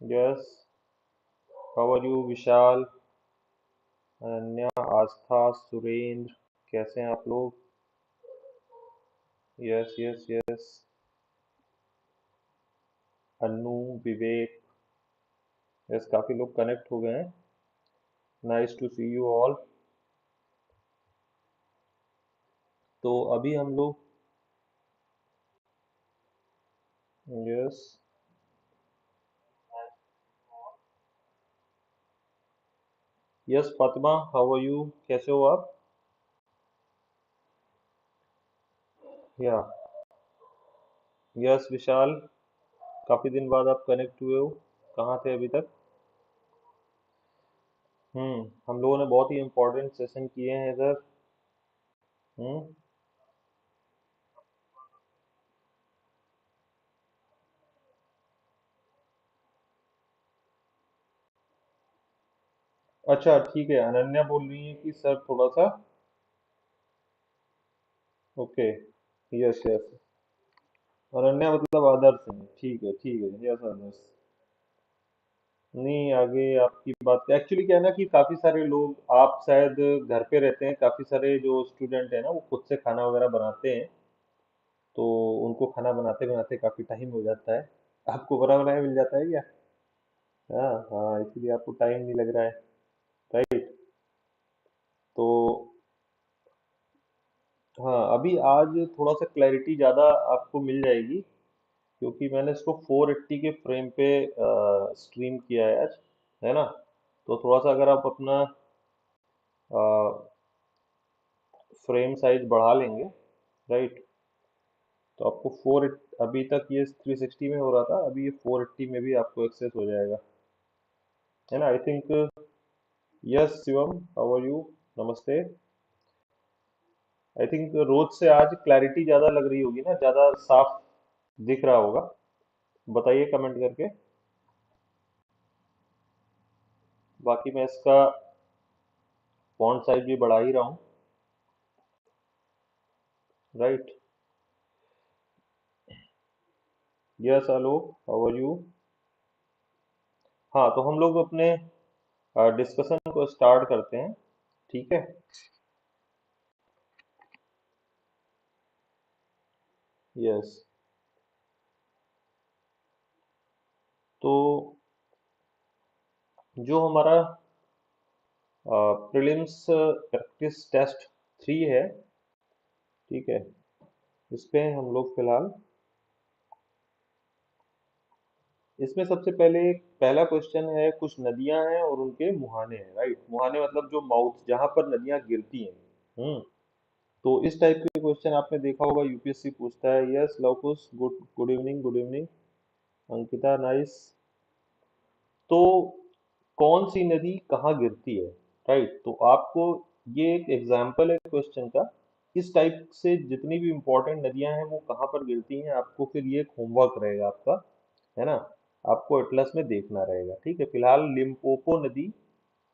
Yes. How are you Vishal, Ananya, Aastha, Surendra, कैसे हैं आप लोग? Yes yes yes. Annu, Vivek, yes, काफी लोग कनेक्ट हो गए हैं। Nice to see you all. तो अभी हम लोग, yes yes, Fatima, how are you, कैसे हो आप? या, यस विशाल, काफी दिन बाद आप कनेक्ट हुए हो। कहाँ थे अभी तक? हम लोगों ने बहुत ही इम्पोर्टेंट सेशन किए हैं इधर। हम्म। अच्छा ठीक है, अनन्या बोल रही है कि सर थोड़ा सा। ओके। Yes yes. अनन्या मतलब आदर्श है, ठीक है, यस आदर्श। नहीं, आगे आपकी बात एक्चुअली क्या है ना कि काफी सारे लोग, आप शायद घर पे रहते हैं, काफी सारे जो स्टूडेंट है ना वो खुद से खाना वगैरह बनाते हैं। तो उनको खाना बनाते बनाते काफी टाइम हो जाता है। आपको बना बनाया मिल जाता है क्या? हाँ हाँ, इसलिए आपको टाइम नहीं लग रहा है। राइट। तो हाँ, अभी आज थोड़ा सा क्लैरिटी ज़्यादा आपको मिल जाएगी, क्योंकि मैंने इसको 480 के फ्रेम पे स्ट्रीम किया है आज, है ना? तो थोड़ा सा अगर आप अपना फ्रेम साइज बढ़ा लेंगे, राइट, तो आपको अभी तक ये 360 में हो रहा था, अभी ये 480 में भी आपको एक्सेस हो जाएगा, है ना? I think. Yes Shivam, how are you, नमस्ते। आई थिंक रोज से आज क्लैरिटी ज़्यादा लग रही होगी ना, ज़्यादा साफ दिख रहा होगा। बताइए कमेंट करके। बाकी मैं इसका फॉन्ट साइज भी बढ़ा ही रहा हूँ। Right. Yes, hello, how are you? हाँ, तो हम लोग अपने डिस्कशन को स्टार्ट करते हैं। ठीक है। यस। तो जो हमारा प्रीलिम्स प्रैक्टिस टेस्ट 3 है, ठीक है, इस पे हम लोग फिलहाल, इसमें सबसे पहले एक पहला क्वेश्चन है, कुछ नदियां हैं और उनके मुहाने हैं, राइट? मुहाने मतलब जो माउथ जहां पर नदियां गिरती हैं। हम्म। तो इस टाइप के क्वेश्चन आपने देखा होगा, यूपीएससी पूछता है। Yes Lavkush, good good evening, good evening. Ankita, nice. तो कौन सी नदी कहाँ गिरती है, राइट? तो आपको, ये एक एग्जाम्पल है क्वेश्चन का। इस टाइप से जितनी भी इंपॉर्टेंट नदियां हैं वो कहाँ पर गिरती हैं, आपको फिर ये एक होमवर्क रहेगा आपका, है ना? आपको एटलस में देखना रहेगा। ठीक है, फिलहाल लिम्पोपो नदी,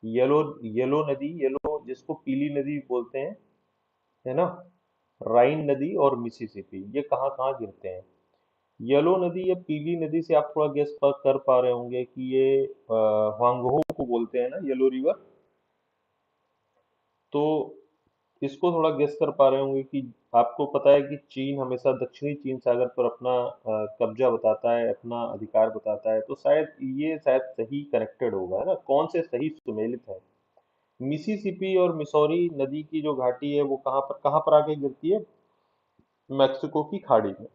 येलो येलो नदी, येलो जिसको पीली नदी बोलते हैं, है ना, राइन नदी और मिसिसिपी, ये कहाँ कहाँ गिरते हैं? येलो नदी या पीली नदी से आप थोड़ा गेस कर पा रहे होंगे कि ये हुआंगहो को बोलते हैं ना, येलो रिवर। तो इसको थोड़ा गेस कर पा रहे होंगे कि आपको पता है कि चीन हमेशा दक्षिणी चीन सागर पर अपना कब्जा बताता है, अपना अधिकार बताता है, तो शायद ये शायद सही कनेक्टेड होगा, है ना? कौन से सही सुमेलित है? मिसिसिपी और मिसौरी नदी की जो घाटी है वो कहाँ पर आके गिरती है? मैक्सिको की खाड़ी में।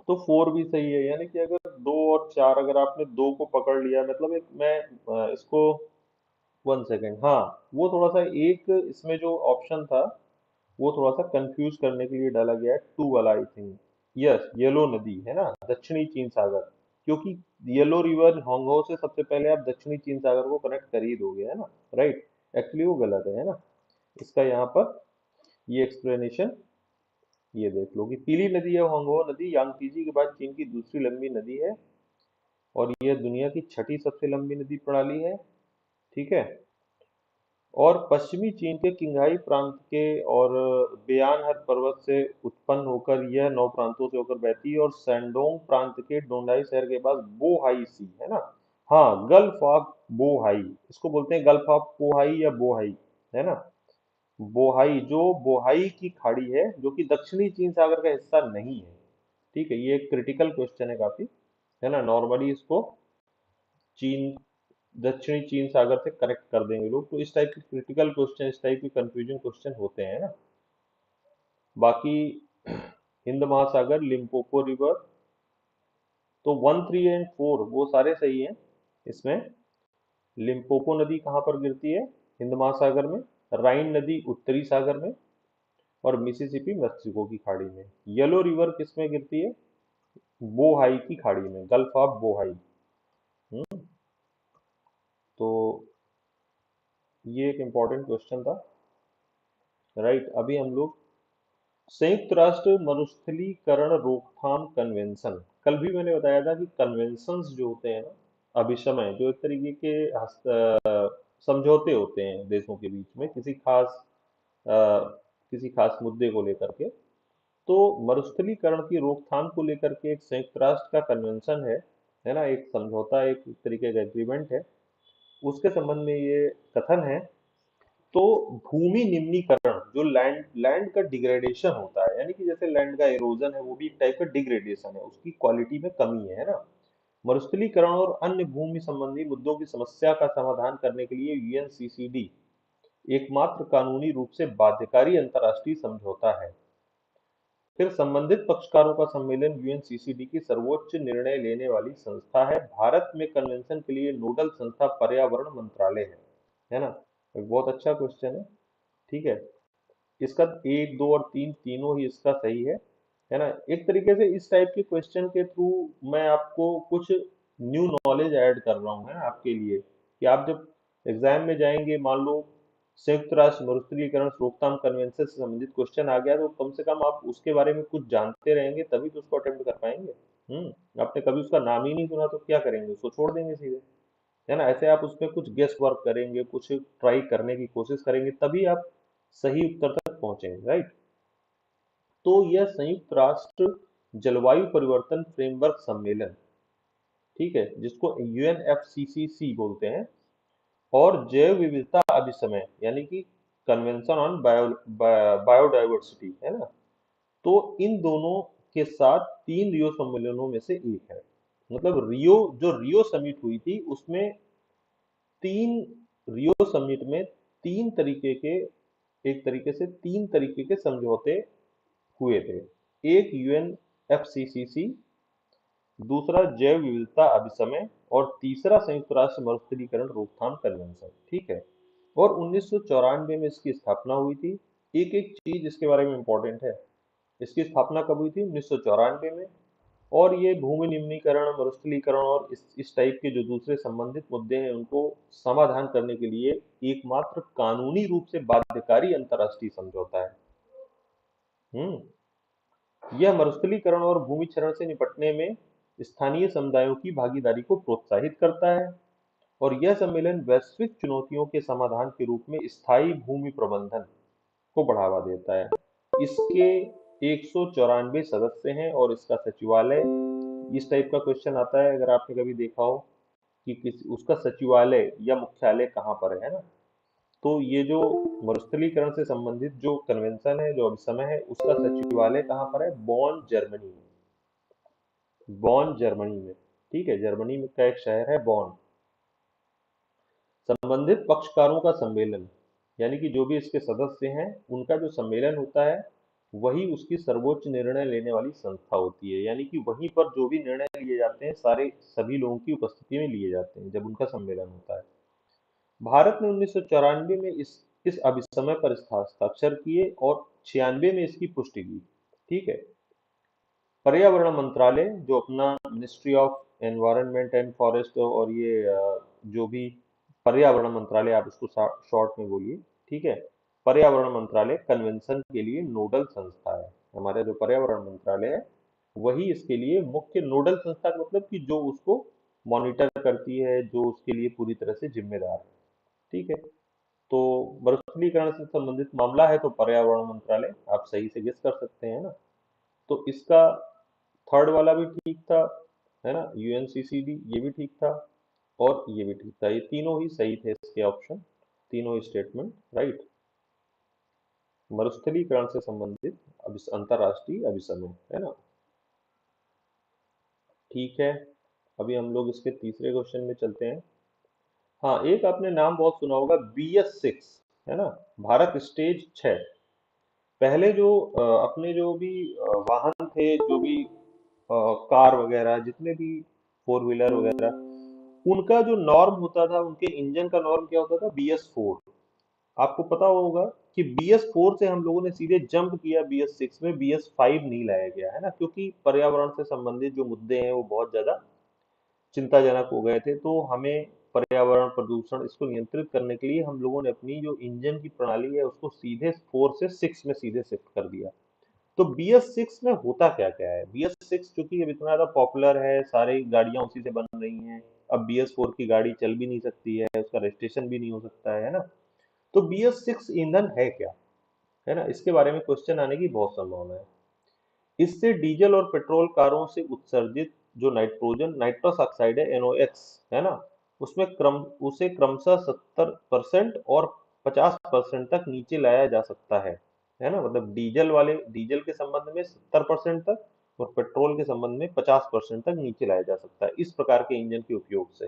तो 4 भी सही है, यानी कि अगर 2 और 4, अगर आपने 2 को पकड़ लिया, मतलब एक मैं इसको 1 सेकेंड, हाँ, वो थोड़ा सा एक इसमें जो ऑप्शन था वो थोड़ा सा कंफ्यूज करने के लिए डाला गया है, 2 वाला आई थिंक। यस, येलो नदी है ना, दक्षिणी चीन सागर, क्योंकि येलो रिवर होंगो से सबसे पहले आप दक्षिणी चीन सागर को कनेक्ट कर ही दोगे, है ना? राइट। एक्चुअली वो गलत है ना? इसका यहाँ पर ये एक्सप्लेनेशन, ये देख लो कि पीली नदी है होंगो नदी, यांगतीजी के बाद चीन की दूसरी लंबी नदी है, और यह दुनिया की छठी सबसे लंबी नदी प्रणाली है। ठीक है। और पश्चिमी चीन के किंघाई प्रांत के और बेयानहर पर्वत से उत्पन्न होकर यह 9 प्रांतों से होकर बहती है, और सैंडोंग प्रांत के डोंडाई शहर के पास बोहाई सी है ना। हाँ, गल्फ ऑफ बोहाई, इसको बोलते हैं गल्फ ऑफ पोहाई या बोहाई, है ना। बोहाई, जो बोहाई की खाड़ी है, जो कि दक्षिणी चीन सागर का हिस्सा नहीं है। ठीक है, ये एक क्रिटिकल क्वेश्चन है काफी, है ना। नॉर्मली इसको चीन, दक्षिणी चीन सागर से कनेक्ट कर देंगे लोग, तो इस टाइप के क्रिटिकल क्वेश्चन, इस टाइप के कंफ्यूजन क्वेश्चन होते हैं ना। बाकी हिंद महासागर, लिम्पोपो रिवर, तो 1, 3 एंड 4 वो सारे सही हैं इसमें। लिम्पोपो नदी कहाँ पर गिरती है? हिंद महासागर में। राइन नदी उत्तरी सागर में। और मिसिसिपी मेक्सिको की खाड़ी में। येलो रिवर किस में गिरती है? बोहाई की खाड़ी में, गल्फ ऑफ बोहाई। हम्म, तो ये एक इम्पोर्टेंट क्वेश्चन था। राइट, अभी हम लोग संयुक्त राष्ट्र मरुस्थलीकरण रोकथाम कन्वेंशन, कल भी मैंने बताया था कि कन्वेंशंस जो होते हैं ना, अभिसमय, जो एक तरीके के समझौते होते हैं देशों के बीच में अ, किसी खास मुद्दे को लेकर के। तो मरुस्थलीकरण की रोकथाम को लेकर के एक संयुक्त राष्ट्र का कन्वेंशन है ना, एक समझौता, एक तरीके का एग्रीमेंट है। उसके संबंध में ये कथन है। तो भूमि निम्नीकरण, जो लैंड लैंड का डिग्रेडेशन होता है, यानी कि जैसे लैंड का इरोजन है, वो भी एक टाइप का डिग्रेडेशन है, उसकी क्वालिटी में कमी है ना। मरुस्थलीकरण और अन्य भूमि संबंधी मुद्दों की समस्या का समाधान करने के लिए यूएनसीसीडी एकमात्र कानूनी रूप से बाध्यकारी अंतर्राष्ट्रीय समझौता है। फिर संबंधित पक्षकारों का सम्मेलन यूएनसीसीडी की सर्वोच्च निर्णय लेने वाली संस्था है। भारत में कन्वेंशन के लिए नोडल संस्था पर्यावरण मंत्रालय है ना। एक बहुत अच्छा क्वेश्चन है। ठीक है, इसका 1, 2 और 3 तीनों ही इसका सही है ना। एक तरीके से इस टाइप के क्वेश्चन के थ्रू मैं आपको कुछ न्यू नॉलेज ऐड कर रहा हूँ, है ना, आपके लिए, कि आप जब एग्जाम में जाएंगे, मान लो संयुक्त राष्ट्र मरुस्थलीकरण रोकथाम कन्वेंशन से संबंधित क्वेश्चन आ गया, तो कम से कम आप उसके बारे में कुछ जानते रहेंगे, तभी तो उसको अटेम्प्ट कर पाएंगे। आपने कभी उसका नाम ही नहीं सुना तो क्या करेंगे, उसको छोड़ देंगे सीधे, है ना। ऐसे आप उसमें कुछ गेस वर्क करेंगे, कुछ ट्राई करने की कोशिश करेंगे, तभी आप सही उत्तर तक पहुंचेंगे, राइट। तो यह संयुक्त राष्ट्र जलवायु परिवर्तन फ्रेमवर्क सम्मेलन, ठीक है, जिसको यूएनएफसीसीसी बोलते हैं, और जैव विविधता अभिसमय, यानी कि कन्वेंशन ऑन बायोडाइवर्सिटी, है ना। तो इन दोनों के साथ 3 रियो सम्मेलनों में से एक है। मतलब रियो, जो रियो समिट हुई थी उसमें तीन, रियो समिट में तीन तरीके के, एक तरीके से 3 तरीके के समझौते हुए थे। एक यूएन एफसीसीसी, दूसरा जैव विविधता अभिसमय, और तीसरा संयुक्त राष्ट्र मरुस्थलीकरण रोकथाम कन्वेंशन, ठीक है। और 1994 में इसकी स्थापना हुई थी। एक एक चीज इसके बारे में इंपॉर्टेंट है। इसकी स्थापना कब हुई थी? 1994 में। और ये भूमि निम्नीकरण, मरुस्थलीकरण और इस टाइप के जो दूसरे संबंधित मुद्दे हैं, उनको समाधान करने के लिए एकमात्र कानूनी रूप से बाध्यकारी अंतर्राष्ट्रीय समझौता है। हम्म यह मरुस्थलीकरण और भूमि क्षरण से निपटने में स्थानीय समुदायों की भागीदारी को प्रोत्साहित करता है। और यह सम्मेलन वैश्विक चुनौतियों के समाधान के रूप में स्थायी भूमि प्रबंधन को बढ़ावा देता है। इसके 194 सदस्य हैं, और इसका सचिवालय, इस टाइप का क्वेश्चन आता है अगर आपने कभी देखा हो कि उसका सचिवालय या मुख्यालय कहाँ पर है ना। तो ये जो मरुस्थलीकरण से संबंधित जो कन्वेंशन है, जो अभिसमय है, उसका सचिवालय कहाँ पर है? बॉन, जर्मनी में। बॉन, जर्मनी में। ठीक है, जर्मनी में का एक शहर है बॉन। संबंधित पक्षकारों का सम्मेलन, यानी कि जो भी इसके सदस्य हैं, उनका जो सम्मेलन होता है, वही उसकी सर्वोच्च निर्णय लेने वाली संस्था होती है। यानी कि वहीं पर जो भी निर्णय लिए जाते हैं, सारे सभी लोगों की उपस्थिति में लिए जाते हैं जब उनका सम्मेलन होता है। भारत ने 1994 में इस अभिसमय पर हस्ताक्षर किए, और 96 में इसकी पुष्टि की। ठीक है। पर्यावरण मंत्रालय, जो अपना ministry of environment and forest, और ये जो भी पर्यावरण मंत्रालय, आप इसको शॉर्ट में बोलिए, ठीक है। पर्यावरण मंत्रालय कन्वेंशन के लिए नोडल संस्था है। हमारा जो पर्यावरण मंत्रालय है, वही इसके लिए मुख्य नोडल संस्था का मतलब कि जो उसको मॉनिटर करती है, जो उसके लिए पूरी तरह से जिम्मेदार है। ठीक है। तो मरुस्थलीकरण से संबंधित मामला है तो पर्यावरण मंत्रालय, आप सही से गेस कर सकते हैं ना। तो इसका थर्ड वाला भी ठीक था, है ना, यूएनसीसीडी, ये भी ठीक था और ये भी ठीक था। ये तीनों ही सही थे इसके ऑप्शन, तीनों ही स्टेटमेंट राइट। मरुस्थलीकरण से संबंधित अंतरराष्ट्रीय अभिसमय, है ना। ठीक है, अभी हम लोग इसके तीसरे क्वेश्चन में चलते हैं। हाँ, एक आपने नाम बहुत सुना होगा, BS6, है ना, भारत स्टेज 6। पहले जो अपने जो भी वाहन थे, जो भी कार वगैरह, जितने भी फोर व्हीलर वगैरह, उनका जो नॉर्म होता था, उनके इंजन का नॉर्म क्या होता था, BS4। आपको पता होगा कि BS4 से हम लोगों ने सीधे जंप किया BS6 में, BS5 नहीं लाया गया, है ना, क्योंकि पर्यावरण से संबंधित जो मुद्दे हैं वो बहुत ज्यादा चिंताजनक हो गए थे। तो हमें पर्यावरण प्रदूषण इसको नियंत्रित करने के लिए हम लोगों ने अपनी जो इंजन की प्रणाली है उसको सीधे 4 से 6 में सीधे शिफ्ट कर दिया। तो BS6 में होता क्या क्या है, BS6 चूंकि अब इतना ज्यादा पॉपुलर है, सारी गाड़ियां उसी से बन रही हैं, अब BS4 की गाड़ी चल भी नहीं सकती है, उसका रजिस्ट्रेशन भी नहीं हो सकता है ना। तो BS6 ईंधन है क्या, है ना, इसके बारे में क्वेश्चन आने की बहुत संभावना है। इससे डीजल और पेट्रोल कारों से उत्सर्जित जो नाइट्रस ऑक्साइड है, NOx, है ना, उसमें उसे क्रमशः 70% और 50% तक नीचे लाया जा सकता है ना, मतलब डीजल के संबंध में 70% तक और पेट्रोल के संबंध में 50% तक नीचे लाया जा सकता है, इस प्रकार के इंजन के उपयोग से।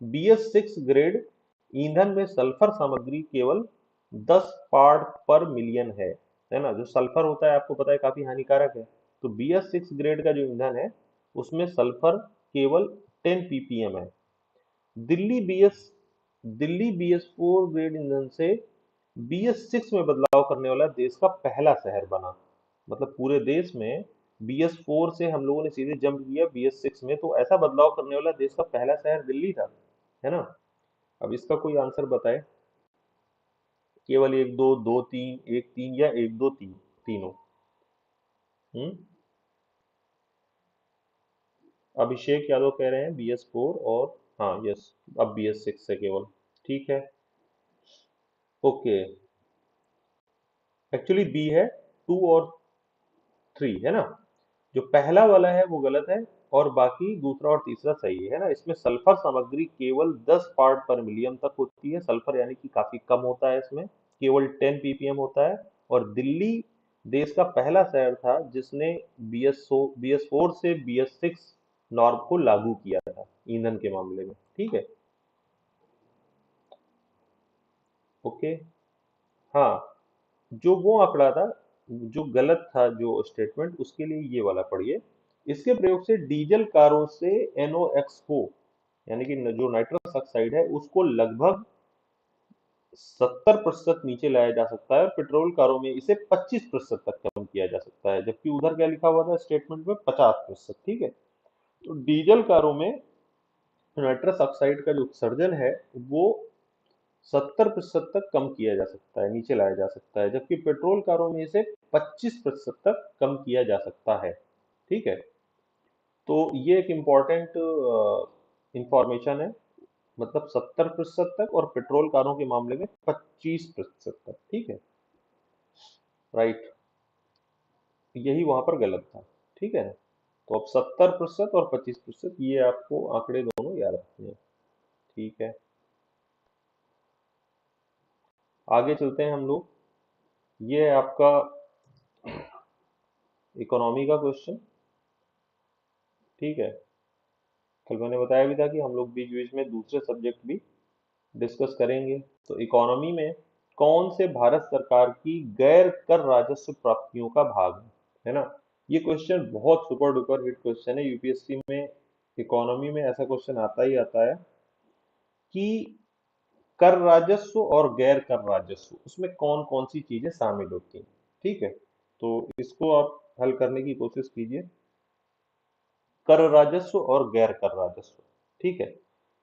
BS6 ग्रेड ईंधन में सल्फर सामग्री केवल 10 पार्ट पर मिलियन है ना। जो सल्फर होता है आपको पता है काफी हानिकारक है। तो BS6 ग्रेड का जो ईंधन है उसमें सल्फर केवल 10 ppm है। Delhi BS Delhi BS4 grade ईंधन से BS6 में बदलाव करने वाला देश का पहला शहर बना। मतलब पूरे देश में BS4 से हम लोगों ने सीधे जंप किया BS6 में, तो ऐसा बदलाव करने वाला देश का पहला शहर दिल्ली था, है ना। अब इसका कोई आंसर बताए, केवल एक दो, दो तीन, एक तीन, या एक दो तीन, तीनों। हम्म अभिषेक यादव कह रहे हैं BS4 और, हाँ यस, अब BS6 है केवल। ठीक है, ओके। एक्चुअली बी है, 2 और 3, है ना। जो पहला वाला है वो गलत है और बाकी दूसरा और तीसरा सही है ना। इसमें सल्फर सामग्री केवल 10 पार्ट पर मिलियन तक होती है, सल्फर यानी कि काफी कम होता है इसमें, केवल 10 ppm होता है। और दिल्ली देश का पहला शहर था जिसने BS4 से BS6 नॉर्म को लागू किया था ईंधन के मामले में। ठीक है, ओके। हाँ, जो वो आंकड़ा था, जो गलत था जो स्टेटमेंट, उसके लिए ये वाला पढ़िए। इसके प्रयोग से डीजल कारों से NOx को, यानी कि जो नाइट्रस ऑक्साइड है उसको लगभग 70% नीचे लाया जा सकता है और पेट्रोल कारों में इसे 25% तक कम किया जा सकता है, जबकि उधर क्या लिखा हुआ था स्टेटमेंट में, 50%। ठीक है, तो डीजल कारों में नाइट्रस ऑक्साइड का जो उत्सर्जन है वो 70% तक कम किया जा सकता है, नीचे लाया जा सकता है, जबकि पेट्रोल कारों में इसे 25% तक कम किया जा सकता है। ठीक है, तो ये एक इम्पॉर्टेंट इंफॉर्मेशन है, मतलब 70% तक और पेट्रोल कारों के मामले में 25% तक। ठीक है, राइट, यही वहां पर गलत था। ठीक है ना। तो अब 70% और 25%, ये आपको आंकड़े दोनों याद रखने हैं। ठीक है, आगे चलते हैं हम लोग। ये है आपका इकोनॉमी का क्वेश्चन। ठीक है, कल मैंने बताया भी था कि हम लोग बीच बीच में दूसरे सब्जेक्ट भी डिस्कस करेंगे। तो इकोनॉमी में कौन से भारत सरकार की गैर कर राजस्व प्राप्तियों का भाग है ना। ये क्वेश्चन बहुत सुपर डुपर हिट क्वेश्चन है यूपीएससी में। इकोनॉमी में ऐसा क्वेश्चन आता ही आता है कि कर राजस्व और गैर कर राजस्व, उसमें कौन कौन सी चीजें शामिल होती हैं। ठीक है, तो इसको आप हल करने की कोशिश कीजिए। कर राजस्व और गैर कर राजस्व। ठीक है,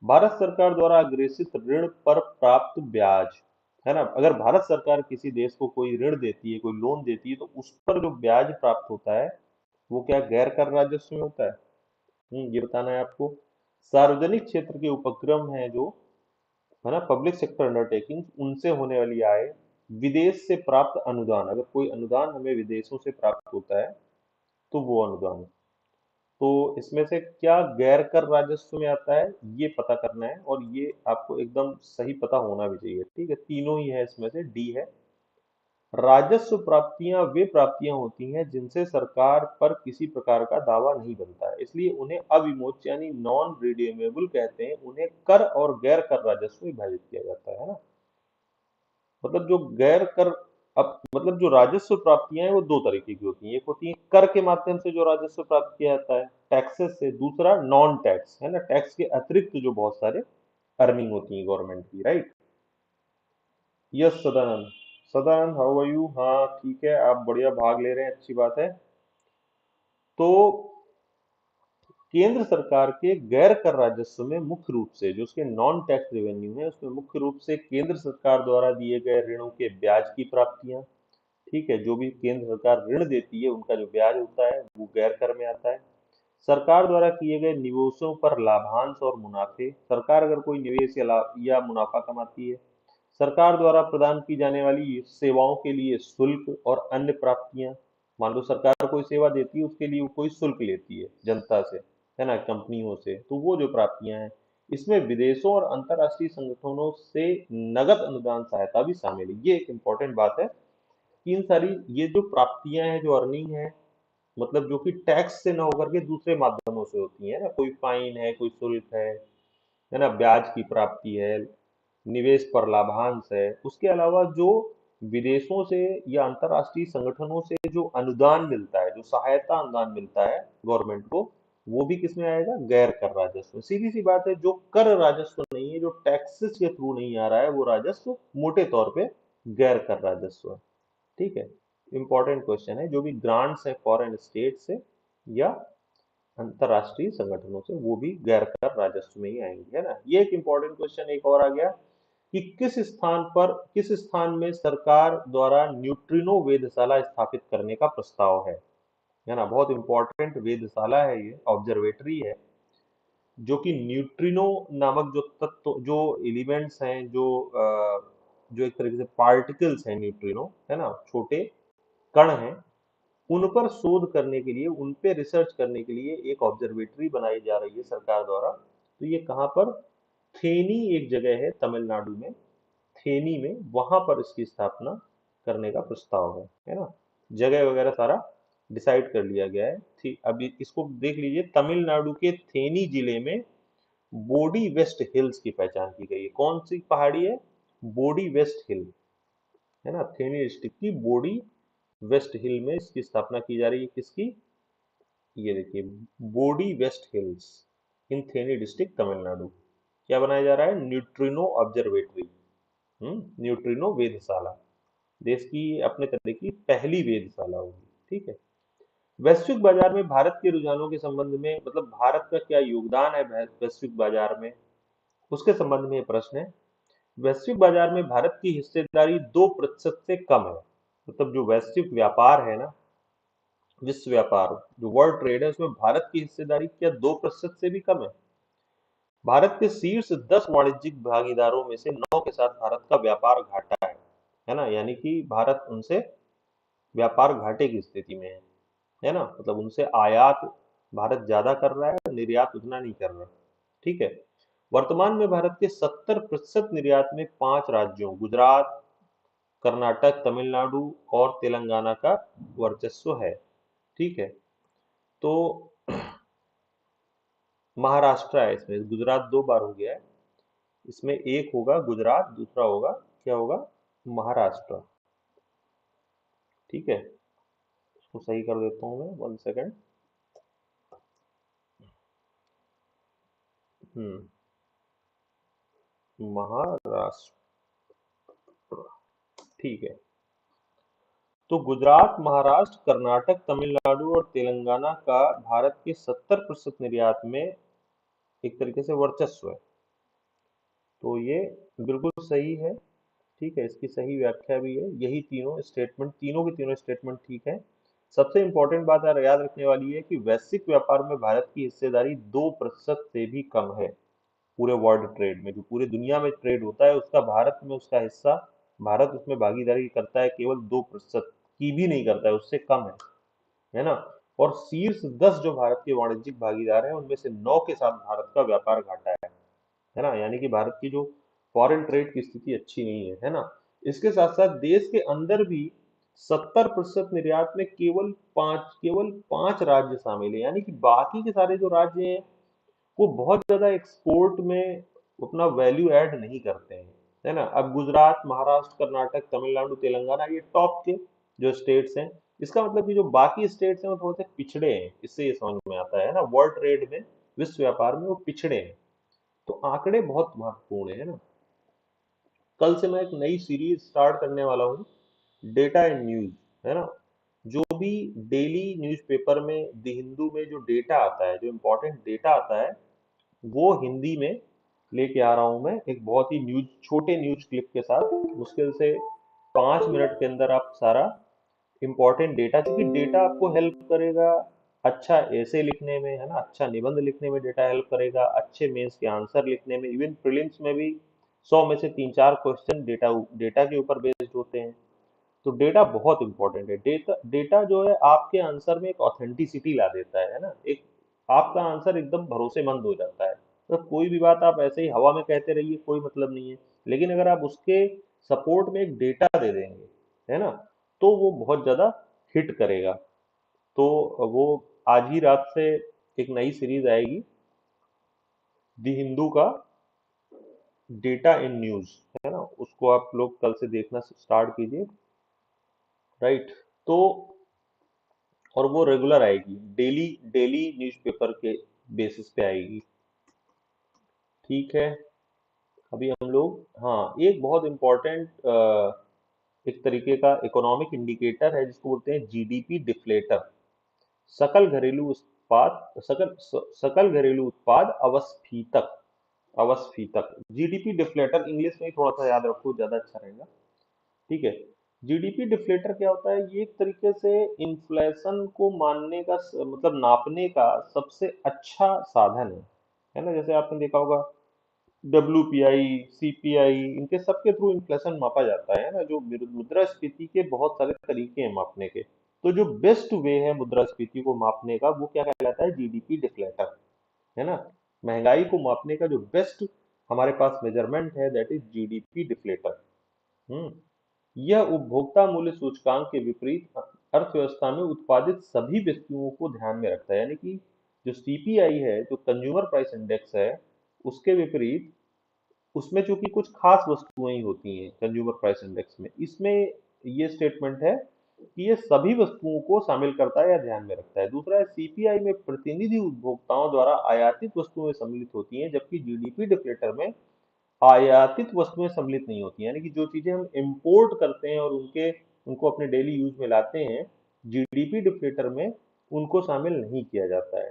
भारत सरकार द्वारा अग्रेसित ऋण पर प्राप्त ब्याज, है ना। अगर भारत सरकार किसी देश को कोई ऋण देती है, कोई लोन देती है, तो उस पर जो ब्याज प्राप्त होता है वो क्या गैर कर राजस्व में होता है। ये बताना है आपको। सार्वजनिक क्षेत्र के उपक्रम हैं जो है ना, पब्लिक सेक्टर अंडरटेकिंग, उनसे होने वाली आय, विदेश से प्राप्त अनुदान, अगर कोई अनुदान हमें विदेशों से प्राप्त होता है तो वो अनुदान। तो इसमें से क्या गैर कर राजस्व में आता है, ये पता करना है, और ये आपको एकदम सही पता होना भी चाहिए। ठीक है, तीनों ही है, इसमें से डी है। राजस्व प्राप्तियां वे प्राप्तियां होती हैं जिनसे सरकार पर किसी प्रकार का दावा नहीं बनता है, इसलिए उन्हें अविमोच्य यानी नॉन रिडीमेबल कहते हैं। उन्हें कर और गैर कर राजस्व में विभाजित किया जाता है ना। मतलब जो गैर कर, अब मतलब जो राजस्व प्राप्तियां हैं वो दो तरीके की होती हैं। एक होती है कर के माध्यम से जो राजस्व प्राप्त किया जाता है, टैक्सेस से। दूसरा नॉन टैक्स, है ना, टैक्स के अतिरिक्त जो बहुत सारे अर्निंग होती है गवर्नमेंट की, right. Yes Sadanand. Sadanand, how are you? हाँ ठीक है, आप बढ़िया भाग ले रहे हैं, अच्छी बात है। तो केंद्र सरकार के गैर कर राजस्व में मुख्य रूप से जो उसके नॉन टैक्स रेवेन्यू है, उसमें मुख्य रूप से केंद्र सरकार द्वारा दिए गए ऋणों के ब्याज की प्राप्तियां। ठीक है, जो भी केंद्र सरकार ऋण देती है उनका जो ब्याज होता है वो गैर कर में आता है। सरकार द्वारा किए गए निवेशों पर लाभांश और मुनाफे, सरकार अगर कोई निवेश या मुनाफा कमाती है। सरकार द्वारा प्रदान की जाने वाली सेवाओं के लिए शुल्क और अन्य प्राप्तियां, मान लो सरकार कोई सेवा देती है, उसके लिए वो कोई शुल्क लेती है जनता से, है ना, कंपनियों से, तो वो जो प्राप्तियां हैं। इसमें विदेशों और अंतर्राष्ट्रीय संगठनों से नगद अनुदान सहायता भी शामिल है। ये एक इंपॉर्टेंट बात है कि इन सारी ये जो प्राप्तियां हैं, जो अर्निंग है, मतलब जो कि टैक्स से ना होकर के दूसरे माध्यमों से होती है ना, कोई फाइन है, कोई शुल्क है ना, ब्याज की प्राप्ति है, निवेश पर लाभांश है, उसके अलावा जो विदेशों से या अंतर्राष्ट्रीय संगठनों से जो अनुदान मिलता है, जो सहायता अनुदान मिलता है गवर्नमेंट को, वो भी किसमें आएगा? गैर कर राजस्व। सीधी सी बात है, जो कर राजस्व नहीं है, जो टैक्सेस के थ्रू नहीं आ रहा है, वो राजस्व मोटे तौर पे गैर कर राजस्व है। ठीक है, इंपॉर्टेंट क्वेश्चन है। जो भी ग्रांट्स है फॉरेन स्टेट से या अंतर्राष्ट्रीय संगठनों से, वो भी गैर कर राजस्व में ही आएंगे, है ना। ये एक इंपॉर्टेंट क्वेश्चन एक और आ गया कि किस स्थान में सरकार द्वारा न्यूट्रिनो वेधशाला स्थापित करने का प्रस्ताव है ना। बहुत इंपॉर्टेंट वेधशाला है ये, ऑब्जर्वेटरी है, जो कि न्यूट्रिनो नामक जो तत्व, जो एलिमेंट्स हैं, जो एक तरीके से पार्टिकल्स हैं, न्यूट्रिनो, है ना, छोटे कण हैं, उन पर शोध करने के लिए, उन पे रिसर्च करने के लिए एक ऑब्जर्वेटरी बनाई जा रही है सरकार द्वारा। तो ये कहाँ पर? थेनी एक जगह है तमिलनाडु में, थेनी में, वहां पर इसकी स्थापना करने का प्रस्ताव है ना। जगह वगैरह सारा डिसाइड कर लिया गया है। ठीक, अभी इसको देख लीजिए, तमिलनाडु के थेनी जिले में बोडी वेस्ट हिल्स की पहचान की गई है। कौन सी पहाड़ी है? बोडी वेस्ट हिल, है ना, थेनी डिस्ट्रिक्ट की बोडी वेस्ट हिल में इसकी स्थापना की जा रही है। किसकी? ये देखिए, Bodi west hills in Theni district Tamil Nadu. क्या बनाया जा रहा है? न्यूट्रिनो ऑब्जर्वेटरी, न्यूट्रिनो वेधशाला। देश की अपने तरह की पहली वेधशाला होगी। ठीक है। वैश्विक बाजार में भारत के रुझानों के संबंध में, मतलब भारत का क्या योगदान है वैश्विक बाजार में, उसके संबंध में ये प्रश्न है। वैश्विक बाजार में भारत की हिस्सेदारी 2% से कम है। मतलब जो वैश्विक व्यापार है ना, विश्व व्यापार, जो वर्ल्ड ट्रेड है, उसमें भारत की हिस्सेदारी क्या 2% से भी कम है? भारत के शीर्ष 10 वाणिज्यिक भागीदारों में से 9 के साथ भारत का व्यापार घाटा है ना, यानी कि भारत उनसे व्यापार घाटे की स्थिति में है ना, मतलब उनसे आयात भारत ज्यादा कर रहा है, निर्यात उतना नहीं कर रहा। ठीक है। वर्तमान में भारत के 70% निर्यात में 5 राज्यों गुजरात, कर्नाटक, तमिलनाडु और तेलंगाना का वर्चस्व है। ठीक है। तो महाराष्ट्र है इसमें, गुजरात 2 बार हो गया है, इसमें एक होगा गुजरात, दूसरा होगा, क्या होगा? महाराष्ट्र। ठीक है, इसको सही कर देता हूं मैं, 1 सेकेंड। हम्म, महाराष्ट्र। ठीक है। तो गुजरात, महाराष्ट्र, कर्नाटक, तमिलनाडु और तेलंगाना का भारत के 70% निर्यात में एक तरीके से वर्चस्व है। तो ये बिल्कुल सही है। ठीक है, इसकी सही व्याख्या भी है। यही तीनों स्टेटमेंट, तीनों के तीनों स्टेटमेंट ठीक है। सबसे इंपॉर्टेंट बात याद रखने वाली है कि वैश्विक व्यापार में भारत की हिस्सेदारी 2% से भी कम है। पूरे वर्ल्ड ट्रेड में, जो पूरे दुनिया में ट्रेड होता है उसका भारत में उसका हिस्सा, भारत उसमें भागीदारी करता है केवल 2% की भी नहीं करता है, उससे कम है ना। और शीर्ष 10 जो भारत के वाणिज्यिक भागीदार हैं उनमें से 9 के साथ भारत का व्यापार घाटा है ना। यानी कि भारत की जो फॉरेन ट्रेड की स्थिति अच्छी नहीं है ना। इसके साथ साथ देश के अंदर भी 70% निर्यात में केवल पांच राज्य शामिल है, यानी कि बाकी के सारे जो राज्य हैं वो बहुत ज्यादा एक्सपोर्ट में अपना वैल्यू ऐड नहीं करते हैं, है ना। अब गुजरात, महाराष्ट्र, कर्नाटक, तमिलनाडु, तेलंगाना, ये टॉप के जो स्टेट्स हैं, इसका मतलब कि जो बाकी स्टेट्स हैं वो थोड़े से पिछड़े हैं। इससे ये समझ में आता है ना, वर्ल्ड ट्रेड में, विश्व व्यापार में वो पिछड़े हैं। तो आंकड़े बहुत महत्वपूर्ण है ना। कल से मैं एक नई सीरीज स्टार्ट करने वाला हूँ, डेटा एंड न्यूज, है ना। जो भी डेली न्यूज़पेपर में, द हिंदू में जो डेटा आता है, जो इम्पोर्टेंट डेटा आता है, वो हिंदी में लेके आ रहा हूँ मैं, एक बहुत ही छोटे न्यूज क्लिप के साथ। मुश्किल से 5 मिनट के अंदर आप सारा इंपॉर्टेंट डेटा, क्योंकि डेटा आपको हेल्प करेगा अच्छा ऐसे लिखने में, है ना, अच्छा निबंध लिखने में डेटा हेल्प करेगा, अच्छे मेंस के आंसर लिखने में, इवन प्रीलिम्स में भी 100 में से 3-4 क्वेश्चन डेटा डेटा के ऊपर बेस्ड होते हैं। तो डेटा बहुत इंपॉर्टेंट है। डेटा डेटा जो है आपके आंसर में एक ऑथेंटिसिटी ला देता है ना। एक आपका आंसर एकदम भरोसेमंद हो जाता है। तो कोई भी बात आप ऐसे ही हवा में कहते रहिए, कोई मतलब नहीं है, लेकिन अगर आप उसके सपोर्ट में एक डेटा दे देंगे, है ना, तो वो बहुत ज्यादा हिट करेगा। तो वो आज ही रात से एक नई सीरीज आएगी, द हिंदू का डेटा इन न्यूज, है ना, उसको आप लोग कल से देखना स्टार्ट कीजिए। राइट। तो और वो रेगुलर आएगी, डेली डेली न्यूज़पेपर के बेसिस पे आएगी। ठीक है। अभी हम लोग, हाँ, एक बहुत इम्पोर्टेंट एक तरीके का इकोनॉमिक इंडिकेटर है जिसको बोलते हैं जीडीपी डिफ्लेटर। सकल घरेलू उत्पाद, सकल घरेलू उत्पाद अवस्फीतक, अवस्फीतक, जीडीपी डिफ्लेटर इंग्लिश में ही थोड़ा सा याद रखो, ज्यादा अच्छा रहेगा। ठीक है। जीडीपी डिफ्लेटर क्या होता है? ये एक तरीके से इन्फ्लेशन को मानने का मतलब नापने का सबसे अच्छा साधन है ना। जैसे आपने देखा होगा डब्ल्यूपीआई, सीपीआई, इनके सबके थ्रू इन्फ्लेशन मापा जाता है ना। जो मुद्रास्फीति के बहुत सारे तरीके हैं मापने के, तो जो बेस्ट वे है मुद्रास्फीति को मापने का वो क्या कहलाता है? जीडीपी डिफ्लेटर, है ना। महंगाई को मापने का जो बेस्ट हमारे पास मेजरमेंट है, दैट इज जीडीपी डिफ्लेटर। हम्म। यह उपभोक्ता मूल्य सूचकांक के विपरीत अर्थव्यवस्था में उत्पादित सभी वस्तुओं को ध्यान में रखता है। यानी कि जो सीपीआई है, जो कंज्यूमर प्राइस इंडेक्स है, उसके विपरीत उसमें चूंकि कुछ खास वस्तुएं ही होती हैं कंज्यूमर प्राइस इंडेक्स में, इसमें ये स्टेटमेंट है कि ये सभी वस्तुओं को शामिल करता है या ध्यान में रखता है। दूसरा है, सीपीआई में प्रतिनिधि उपभोक्ताओं द्वारा आयातित वस्तुएं सम्मिलित होती हैं, जबकि जीडीपी डिफ्लेटर में आयातित वस्तुएं सम्मिलित नहीं होती हैं। यानी कि जो चीजें हम इंपोर्ट करते हैं और उनको अपने डेली यूज में लाते हैं, जीडीपी डिफ्लेटर में उनको शामिल नहीं किया जाता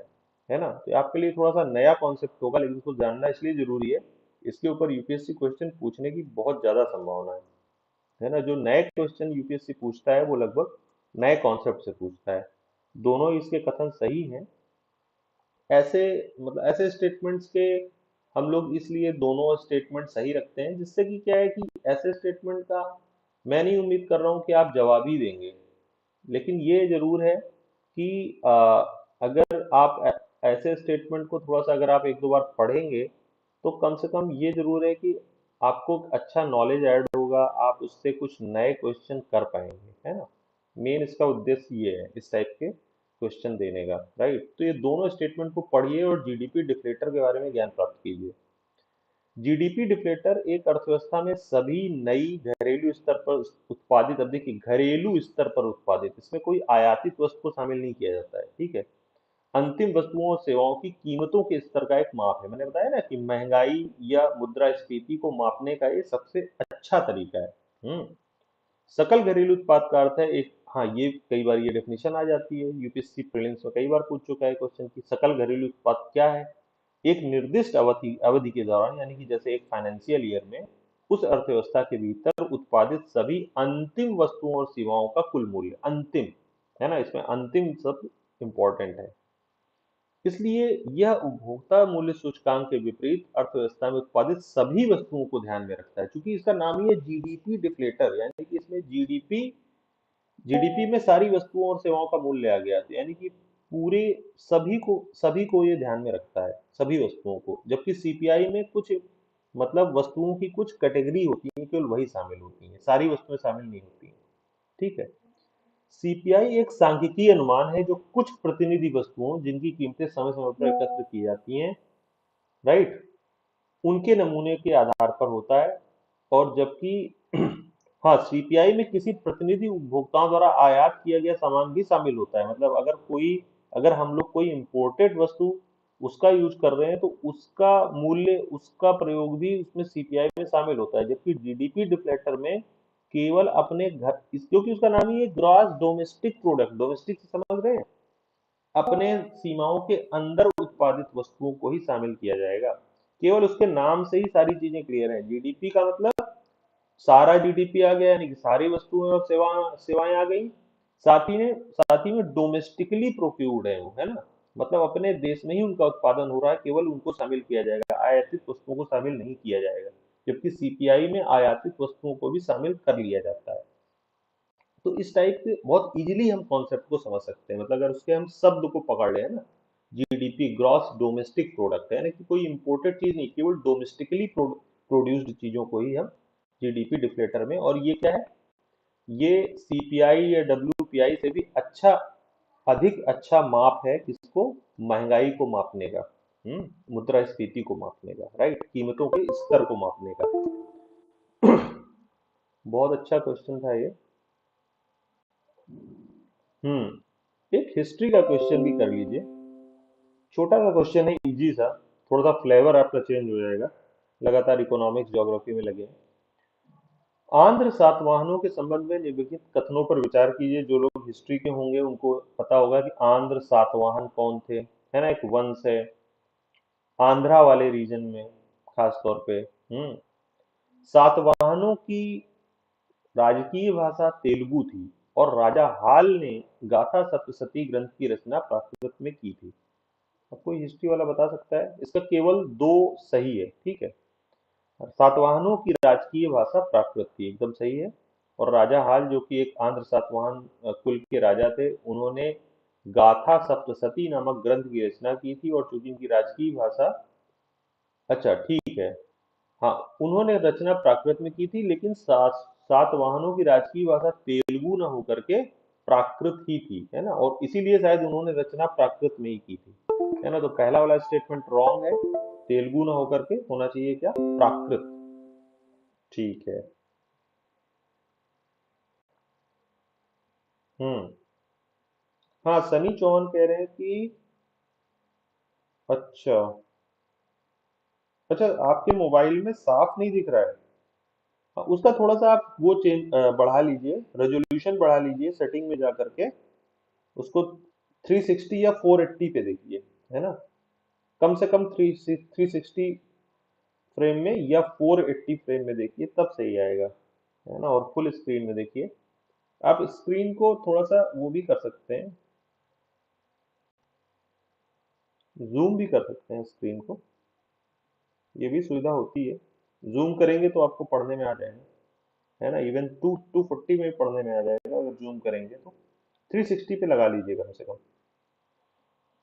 है ना। तो आपके लिए थोड़ा सा नया कॉन्सेप्ट होगा, लेकिन इसको जानना इसलिए जरूरी है, इसके ऊपर यूपीएससी क्वेश्चन पूछने की बहुत ज्यादा संभावना है ना। जो नए क्वेश्चन यूपीएससी पूछता है वो लगभग नए कॉन्सेप्ट से पूछता है। दोनों इसके कथन सही हैं। ऐसे मतलब ऐसे स्टेटमेंट्स के हम लोग इसलिए दोनों स्टेटमेंट सही रखते हैं, जिससे कि क्या है कि ऐसे स्टेटमेंट का मैं नहीं उम्मीद कर रहा हूँ कि आप जवाब ही देंगे, लेकिन ये जरूर है कि अगर आप ऐसे स्टेटमेंट को थोड़ा सा अगर आप एक दो बार पढ़ेंगे, तो कम से कम ये जरूर है कि आपको अच्छा नॉलेज ऐड होगा, आप उससे कुछ नए क्वेश्चन कर पाएंगे, है ना। मेन इसका उद्देश्य ये है इस टाइप के क्वेश्चन देने का। राइट। तो ये दोनों स्टेटमेंट को पढ़िए और जीडीपी डिफ्लेटर के बारे में ज्ञान प्राप्त कीजिए। जीडीपी डिफ्लेटर एक अर्थव्यवस्था में सभी नई घरेलू स्तर पर उत्पादित, अब देखिए घरेलू स्तर पर उत्पादित, इसमें कोई आयातित वस्तु को शामिल नहीं किया जाता है, ठीक है, अंतिम वस्तुओं और सेवाओं की कीमतों के स्तर का एक माप है। मैंने बताया ना कि महंगाई या मुद्रास्फीति को मापने का ये सबसे अच्छा तरीका है। सकल घरेलू उत्पाद का अर्थ है एक, हाँ, ये कई बार ये डेफिनेशन आ जाती है, यूपीएससी प्रीलिम्स में कई बार पूछ चुका है क्वेश्चन की सकल घरेलू उत्पाद क्या है? एक निर्दिष्ट अवधि अवधि के दौरान, यानी कि जैसे एक फाइनेंशियल ईयर में, उस अर्थव्यवस्था के भीतर उत्पादित सभी अंतिम वस्तुओं और सेवाओं का कुल मूल्य। अंतिम, है ना, इसमें अंतिम शब्द इंपॉर्टेंट है। इसलिए यह उपभोक्ता मूल्य सूचकांक के विपरीत अर्थव्यवस्था में उत्पादित सभी वस्तुओं को ध्यान में रखता है, क्योंकि इसका नाम ही है जीडीपी डिफ्लेटर, यानी कि इसमें जीडीपी जीडीपी में सारी वस्तुओं और सेवाओं का मूल्य आ गया, तो यानी कि पूरे सभी को ये ध्यान में रखता है, सभी वस्तुओं को। जबकि सीपीआई में कुछ मतलब वस्तुओं की कुछ कैटेगरी होती है, केवल वही शामिल होती है, सारी वस्तुएं शामिल नहीं होती हैं। ठीक है। सीपीआई एक सांख्यिकीय अनुमान है जो कुछ प्रतिनिधि वस्तुओं जिनकी कीमतें समय समय पर एकत्र की जाती हैं, राइट, उनके नमूने के आधार पर होता है। और जबकि हाँ, सीपीआई में किसी प्रतिनिधि उपभोक्ताओं द्वारा आयात किया गया सामान भी शामिल होता है। मतलब अगर हम लोग कोई इंपोर्टेड वस्तु उसका यूज कर रहे हैं तो उसका मूल्य, उसका प्रयोग भी उसमें सीपीआई में शामिल होता है। जबकि जीडीपी डिफ्लेक्टर में केवल अपने घर क्योंकि उसका नाम ही है ग्रॉस डोमेस्टिक प्रोडक्ट, डोमेस्टिक से समझ रहे हैं, अपने सीमाओं के अंदर उत्पादित वस्तुओं को ही शामिल किया जाएगा। केवल उसके नाम से ही सारी चीजें क्लियर है। जीडीपी का मतलब सारा जीडीपी आ गया, यानी कि सारी वस्तुएं और सेवाएं आ गई। साथ ही में डोमेस्टिकली प्रोक्यूर्ड है वो, है ना, मतलब अपने देश में ही उनका उत्पादन हो रहा है, केवल उनको शामिल किया जाएगा, आयातित वस्तुओं को शामिल नहीं किया जाएगा। जबकि सीपीआई में आयातित वस्तुओं को भी शामिल कर लिया जाता है। तो इस टाइप से बहुत इजीली हम कॉन्सेप्ट को समझ सकते हैं। मतलब अगर उसके हम शब्द को पकड़ लें ना, जीडीपी ग्रॉस डोमेस्टिक प्रोडक्ट है, यानी कि कोई इंपोर्टेड चीज नहीं, केवल डोमेस्टिकली प्रोड्यूस्ड चीजों को ही हम जीडीपी डिफ्लेटर में। और ये क्या है, ये सीपीआई या डब्ल्यूपीआई से भी अधिक अच्छा माप है, किसको, महंगाई को मापने का, मुद्रास्फीति को मापने का, राइट, कीमतों के स्तर को मापने का। बहुत अच्छा क्वेश्चन था ये। एक हिस्ट्री का क्वेश्चन भी कर लीजिए। छोटा सा क्वेश्चन है, इजी सा, थोड़ा सा फ्लेवर आपका चेंज हो जाएगा, लगातार इकोनॉमिक्स ज्योग्राफी में लगे हैं। आंध्र सातवाहनों के संबंध में निम्नलिखित कथनों पर विचार कीजिए। जो लोग हिस्ट्री के होंगे उनको पता होगा कि आंध्र सातवाहन कौन थे, है ना, एक वंश है आंध्रा वाले रीजन में, खास तौर पे। सातवाहनों की राजकीय भाषा तेलुगु थी, और राजा हाल ने गाथा सप्तशती ग्रंथ की रचना प्राकृत में की थी। अब कोई हिस्ट्री वाला बता सकता है? इसका केवल दो सही है, ठीक है। सातवाहनों की राजकीय भाषा प्राकृत थी, एकदम सही है। और राजा हाल जो कि एक आंध्र सातवाहन कुल के राजा थे, उन्होंने गाथा सप्तशती नामक ग्रंथ की रचना की थी। और चूंकि इनकी राजकीय भाषा, अच्छा ठीक है, हाँ, उन्होंने रचना प्राकृत में की थी, लेकिन सातवाहनों की राजकीय भाषा तेलुगु न होकर के प्राकृत ही थी, है ना, और इसीलिए शायद उन्होंने रचना प्राकृत में ही की थी, है ना। तो पहला वाला स्टेटमेंट रॉन्ग है, तेलुगु न होकर के होना चाहिए क्या, प्राकृत। ठीक है। हम्म। हाँ, सनी चौहान कह रहे हैं कि, अच्छा, अच्छा, आपके मोबाइल में साफ नहीं दिख रहा है। हाँ, उसका थोड़ा सा आप वो बढ़ा लीजिए, रेजोल्यूशन बढ़ा लीजिए सेटिंग में जा करके, उसको 360 या 480 पे देखिए, है ना, कम से कम 360 फ्रेम में या 480 फ्रेम में देखिए, तब सही आएगा, है ना। और फुल स्क्रीन में देखिए। आप स्क्रीन को थोड़ा सा वो भी कर सकते हैं, जूम भी कर सकते हैं स्क्रीन को, ये भी सुविधा होती है। जूम करेंगे तो आपको पढ़ने में आ जाएगा, है ना, इवन 240 में भी पढ़ने में आ जाएगा अगर जूम करेंगे तो। 360 पे लगा लीजिए कम से कम,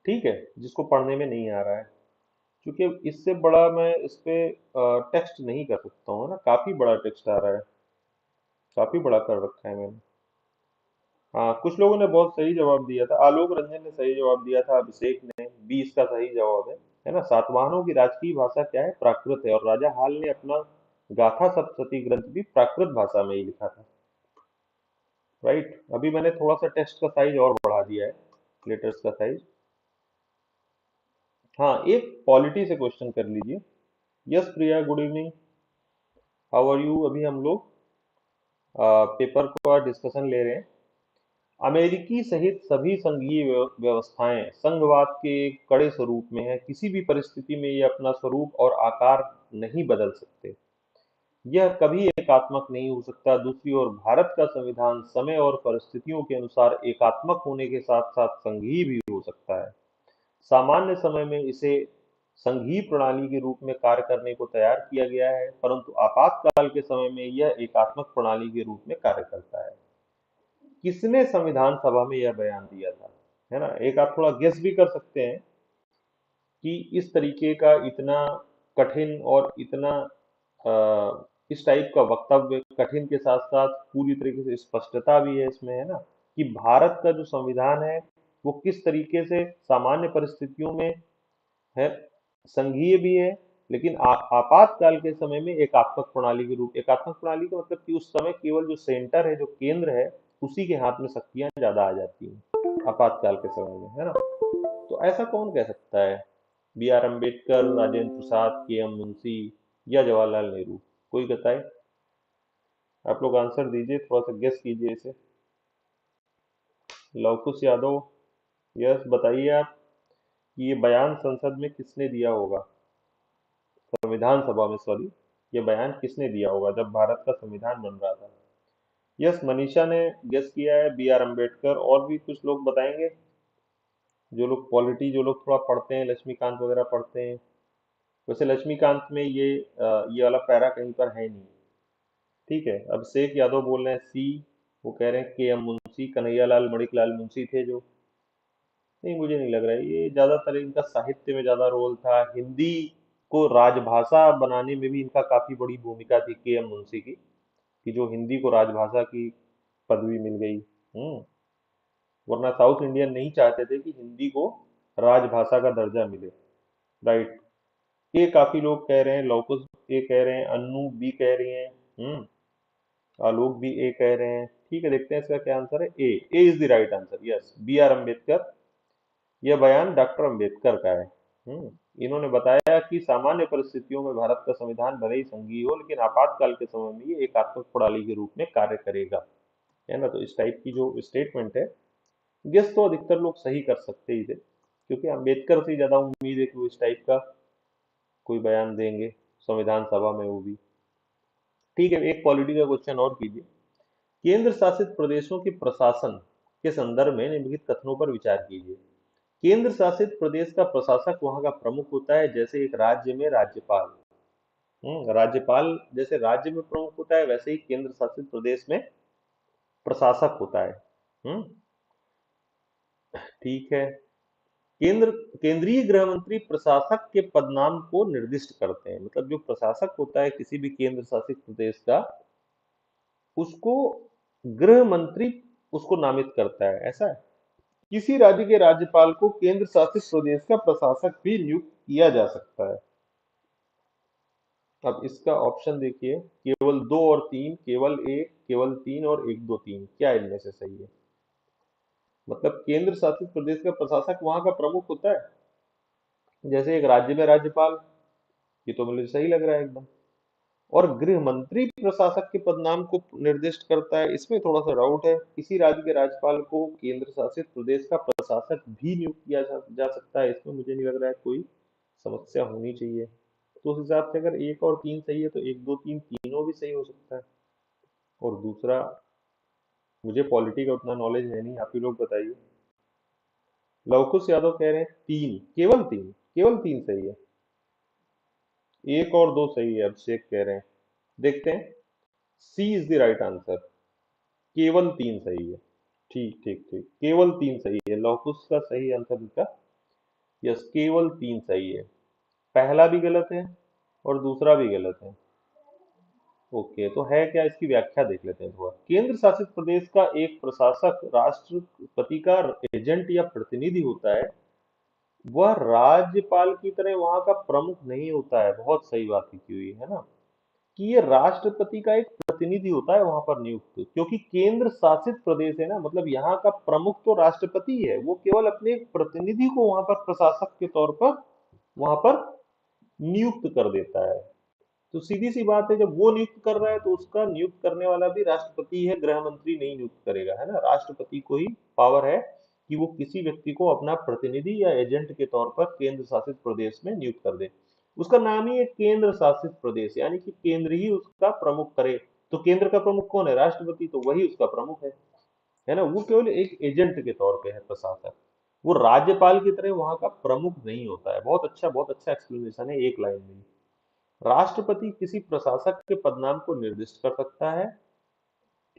ठीक है, जिसको पढ़ने में नहीं आ रहा है। क्योंकि इससे बड़ा मैं इस पे टेक्स्ट नहीं कर सकता हूँ, है ना, काफी बड़ा टेक्स्ट आ रहा है, काफी बड़ा कर रखा है मैंने। हाँ, कुछ लोगों ने बहुत सही जवाब दिया था, आलोक रंजन ने सही जवाब दिया था, अभिषेक ने 20 का सही जवाब है ना। सातवाहनों की राजकीय भाषा क्या है, प्राकृत है, और राजा हाल ने अपना गाथा सप्तशती ग्रंथ भी प्राकृत भाषा में ही लिखा था, राइट। अभी मैंने थोड़ा सा टेक्स्ट का साइज और बढ़ा दिया है, लेटर्स का साइज। हाँ, एक पॉलिटी से क्वेश्चन कर लीजिए। Yes Priya, good evening, how are you. अभी हम लोग पेपर का डिस्कशन ले रहे हैं। अमेरिकी सहित सभी संघीय व्यवस्थाएं संघवाद के एक कड़े स्वरूप में है, किसी भी परिस्थिति में ये अपना स्वरूप और आकार नहीं बदल सकते, यह कभी एकात्मक नहीं हो सकता। दूसरी ओर भारत का संविधान समय और परिस्थितियों के अनुसार एकात्मक होने के साथ साथ संघीय भी हो सकता है। सामान्य समय में इसे संघीय प्रणाली के रूप में कार्य करने को तैयार किया गया है, परंतु आपातकाल के समय में यह एकात्मक प्रणाली के रूप में कार्य करता है। किसने संविधान सभा में यह बयान दिया था? है ना, एक आप थोड़ा गेस भी कर सकते हैं कि इस तरीके का इतना कठिन और इतना इस टाइप का वक्तव्य, कठिन के साथ साथ पूरी तरीके से स्पष्टता भी है इसमें, है ना, कि भारत का जो संविधान है वो किस तरीके से सामान्य परिस्थितियों में है, संघीय भी है, लेकिन आपातकाल के समय में एकात्मक प्रणाली के रूप, एकात्मक प्रणाली का मतलब कि उस समय केवल जो सेंटर है, जो केंद्र है, उसी के हाथ में शक्तियां ज्यादा आ जाती हैं आपातकाल के समय में, है ना। तो ऐसा कौन कह सकता है? बी आर अम्बेडकर, राजेंद्र प्रसाद, के एम मुंशी या जवाहरलाल नेहरू? कोई बताए? आप लोग आंसर दीजिए, थोड़ा सा गेस कीजिए इसे। लवकुश यादव, यस बताइए आप कि ये बयान संसद में किसने दिया होगा, संविधान सभा में, सॉरी, ये बयान किसने दिया होगा जब भारत का संविधान बन रहा था? यस, मनीषा ने गेस किया है बी आर अम्बेडकर। और भी कुछ लोग बताएंगे? जो लोग पॉलिटी, जो लोग थोड़ा पढ़ते हैं, लक्ष्मीकांत वगैरह पढ़ते हैं। वैसे लक्ष्मीकांत में ये वाला पैरा कहीं पर है नहीं। ठीक है, अब शेख यादव बोल रहे हैं सी, वो कह रहे हैं के एम मुंशी, कन्हैयालाल मणिकलाल मुंशी थे जो। नहीं, मुझे नहीं लग रहा है, ये ज्यादातर इनका साहित्य में ज्यादा रोल था, हिंदी को राजभाषा बनाने में भी इनका काफी बड़ी भूमिका थी के एम मुंशी की, कि जो हिंदी को राजभाषा की पदवी मिल गई। वरना साउथ इंडियन नहीं चाहते थे कि हिंदी को राजभाषा का दर्जा मिले। राइट। ये काफी लोग कह रहे हैं, लौकुश ए कह रहे हैं, अन्नू बी कह रही हैं, आलोक भी ए कह रहे हैं। ठीक है, देखते हैं इसका क्या आंसर है। A is the right answer, yes, B R Ambedkar. यह बयान डॉक्टर अम्बेडकर का है। इन्होंने बताया कि सामान्य परिस्थितियों में भारत का संविधान भले ही संघीय हो, लेकिन आपातकाल के समय में ये एकात्मक प्रणाली के रूप में कार्य करेगा, है ना। तो इस टाइप की जो स्टेटमेंट है, गेस तो अधिकतर लोग सही कर सकते ही थे, क्योंकि अम्बेडकर से ज्यादा उम्मीद है कि वो इस टाइप का कोई बयान देंगे संविधान सभा में, वो भी। ठीक है, एक पॉलिटी का क्वेश्चन और कीजिए। केंद्र शासित प्रदेशों के प्रशासन के संदर्भ में निम्नलिखित कथनों पर विचार कीजिए। केंद्र शासित प्रदेश का प्रशासक वहां का प्रमुख होता है, जैसे एक राज्य में राज्यपाल। राज्यपाल जैसे राज्य में प्रमुख होता है, वैसे ही केंद्र शासित प्रदेश में प्रशासक होता है। हम्म ठीक है। केंद्रीय गृह मंत्री प्रशासक के पदनाम को निर्दिष्ट करते हैं, मतलब जो प्रशासक होता है किसी भी केंद्र शासित प्रदेश का, उसको गृह मंत्री उसको नामित करता है, ऐसा है। किसी राज्य के राज्यपाल को केंद्र शासित प्रदेश का प्रशासक भी नियुक्त किया जा सकता है। अब इसका ऑप्शन देखिए, केवल दो और तीन, केवल एक, केवल तीन और एक दो तीन, क्या इनमें से सही है? मतलब केंद्र शासित प्रदेश का प्रशासक वहां का प्रमुख होता है, जैसे एक राज्य में राज्यपाल, ये तो मुझे सही लग रहा है एकदम। और गृह मंत्री प्रशासक के पदनाम को निर्दिष्ट करता है, इसमें थोड़ा सा डाउट है। किसी राज्य के राज्यपाल को केंद्र शासित प्रदेश का प्रशासक भी नियुक्त किया जा सकता है, इसमें मुझे नहीं लग रहा है कोई समस्या होनी चाहिए। तो उस हिसाब से अगर एक और तीन सही है, तो एक दो तीन तीनों भी सही हो सकता है। और दूसरा, मुझे पॉलिटी का उतना नॉलेज है नहीं, आप ही लोग बताइए। लवकुश यादव कह रहे हैं तीन, केवल तीन, केवल तीन सही है। एक और दो सही है, अभिषेक कह रहे हैं। देखते हैं, सी इज द राइट आंसर, केवल तीन सही है। ठीक ठीक ठीक, केवल तीन सही है, लौकुश का सही आंसर इसका। यस, केवल तीन सही है। पहला भी गलत है और दूसरा भी गलत है। ओके, तो है क्या, इसकी व्याख्या देख लेते हैं थोड़ा। केंद्र शासित प्रदेश का एक प्रशासक राष्ट्रपति का एजेंट या प्रतिनिधि होता है। वह राज्यपाल की तरह वहां का प्रमुख नहीं होता है, बहुत सही बात की हुई है ना, कि ये राष्ट्रपति का एक प्रतिनिधि होता है वहां पर नियुक्त, क्योंकि केंद्र शासित प्रदेश है ना, मतलब यहाँ का प्रमुख तो राष्ट्रपति है, वो केवल अपने एक प्रतिनिधि को वहां पर प्रशासक के तौर पर वहां पर नियुक्त कर देता है। तो सीधी सी बात है, जब वो नियुक्त कर रहा है तो उसका नियुक्त करने वाला भी राष्ट्रपति है, गृह मंत्री नहीं नियुक्त करेगा, है ना। राष्ट्रपति को ही पावर है कि वो किसी व्यक्ति को अपना प्रतिनिधि या एजेंट के तौर पर केंद्र शासित प्रदेश में नियुक्त कर दे। उसका नाम ही है केंद्र शासित प्रदेश, यानी कि केंद्र ही उसका प्रमुख करे। तो केंद्र का प्रमुख कौन है? राष्ट्रपति, तो वही उसका प्रमुख है ना। वो केवल एक एजेंट के तौर पे है, प्रशासक। वो राज्यपाल की तरह वहां का प्रमुख नहीं होता है। बहुत अच्छा एक्सप्लेनेशन है एक लाइन में। राष्ट्रपति किसी प्रशासक के पदनाम को निर्दिष्ट कर सकता है,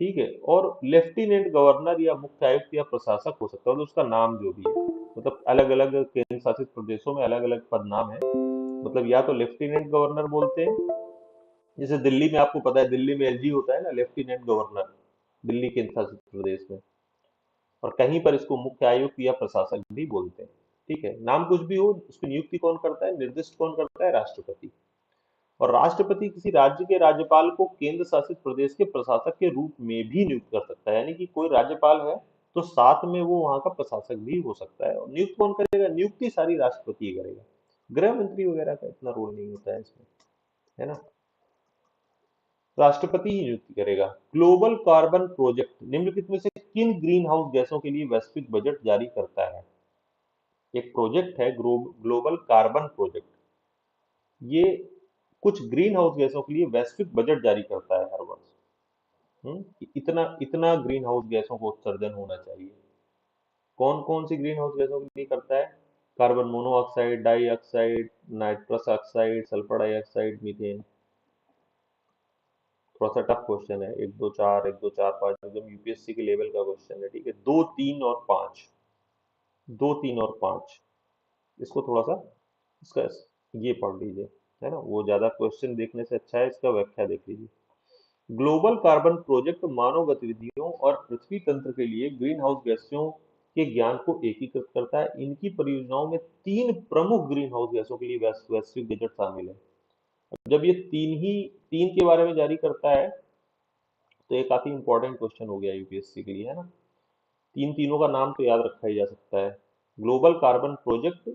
ठीक है, और लेफ्टिनेंट गवर्नर या मुख्य आयुक्त या प्रशासक हो सकता है, मतलब उसका नाम जो भी है, मतलब अलग अलग केंद्र शासित प्रदेशों में अलग अलग पदनाम है। मतलब या तो लेफ्टिनेंट गवर्नर बोलते हैं, जैसे दिल्ली में आपको पता है, दिल्ली में एलजी होता है ना, लेफ्टिनेंट गवर्नर, दिल्ली केंद्र शासित प्रदेश में। और कहीं पर इसको मुख्य आयुक्त या प्रशासक भी बोलते हैं। ठीक है, नाम कुछ भी हो, उसकी नियुक्ति कौन करता है, निर्दिष्ट कौन करता है, राष्ट्रपति। और राष्ट्रपति किसी राज्य के राज्यपाल को केंद्र शासित प्रदेश के प्रशासक के रूप में भी नियुक्त कर सकता है, यानी कि कोई राज्यपाल है तो साथ में वो वहां का प्रशासक भी हो सकता है। और नियुक्त कौन करेगा, नियुक्ति सारी राष्ट्रपति ही करेगा। गृह मंत्री वगैरह का इतना रोल नहीं होता है इसमें, है ना, राष्ट्रपति ही नियुक्ति करेगा। ग्लोबल कार्बन प्रोजेक्ट निम्नलिखित में से किन ग्रीन हाउस गैसों के लिए वैश्विक बजट जारी करता है। एक प्रोजेक्ट है ग्लोबल कार्बन प्रोजेक्ट, ये कुछ ग्रीन हाउस गैसों के लिए वैश्विक बजट जारी करता है हर वर्ष। कि इतना इतना ग्रीन हाउस गैसों को उत्सर्जन होना चाहिए। कौन कौन सी ग्रीन हाउस गैसों के लिए करता है, carbon monoxide, dioxide, nitrous oxide, sulphur dioxide, methane. थोड़ा सा टफ क्वेश्चन है, 1 2 4 1 2 4 5, एकदम यूपीएससी के लेवल का क्वेश्चन है। ठीक है, 2 3 और 5, 2 3 और 5, इसको थोड़ा सा इसका ये पढ़ लीजिए, है ना, वो ज्यादा क्वेश्चन देखने से अच्छा है इसका व्याख्या देख लीजिए। ग्लोबल कार्बन प्रोजेक्ट मानव गतिविधियों और पृथ्वी तंत्र के लिए ग्रीन हाउस गैसों के ज्ञान को एकीकृत करता है। इनकी परियोजनाओं में तीन प्रमुख ग्रीन हाउस गैसों के लिए वैश्विक बजट शामिल है। जब ये तीन के बारे में जारी करता है, तो ये काफी इंपॉर्टेंट क्वेश्चन हो गया यूपीएससी के लिए, है ना। तीनों का नाम तो याद रखा ही जा सकता है। Global carbon project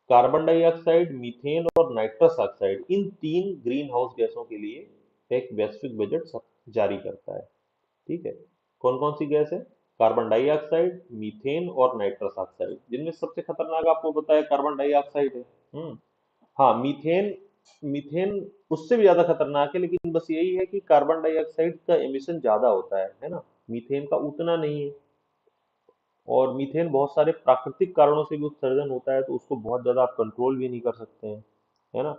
carbon dioxide, methane और नाइट्रस ऑक्साइड, इन तीन ग्रीन हाउस गैसों के लिए एक वैश्विक बजट जारी करता है। ठीक है, कौन कौन सी गैस है, कार्बन डाइऑक्साइड, मीथेन और नाइट्रस ऑक्साइड, जिनमें सबसे खतरनाक आपको पता है कार्बन डाइऑक्साइड है। हाँ, मीथेन, मीथेन उससे भी ज्यादा खतरनाक है, लेकिन बस यही है कि कार्बन डाइऑक्साइड का एमिशन ज्यादा होता है ना, मीथेन का उतना नहीं है। और मीथेन बहुत सारे प्राकृतिक कारणों से भी उत्सर्जन होता है, तो उसको बहुत ज्यादा आप कंट्रोल भी नहीं कर सकते हैं, है ना।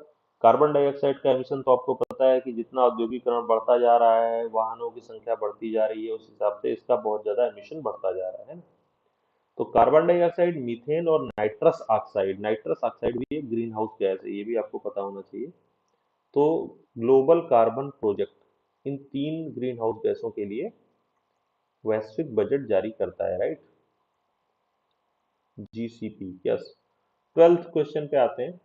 कार्बन डाइऑक्साइड का एमिशन तो आपको पता है कि जितना औद्योगिकरण बढ़ता जा रहा है, वाहनों की संख्या बढ़ती जा रही है, उस हिसाब से इसका बहुत ज्यादा एमिशन बढ़ता जा रहा है ना। तो कार्बन डाइऑक्साइड, मीथेन और नाइट्रस ऑक्साइड भी एक ग्रीन हाउस गैस है, ये भी आपको पता होना चाहिए। तो ग्लोबल कार्बन प्रोजेक्ट इन तीन ग्रीन हाउस गैसों के लिए वैश्विक बजट जारी करता है, right, GCP, yes. 12th question पे आते हैं।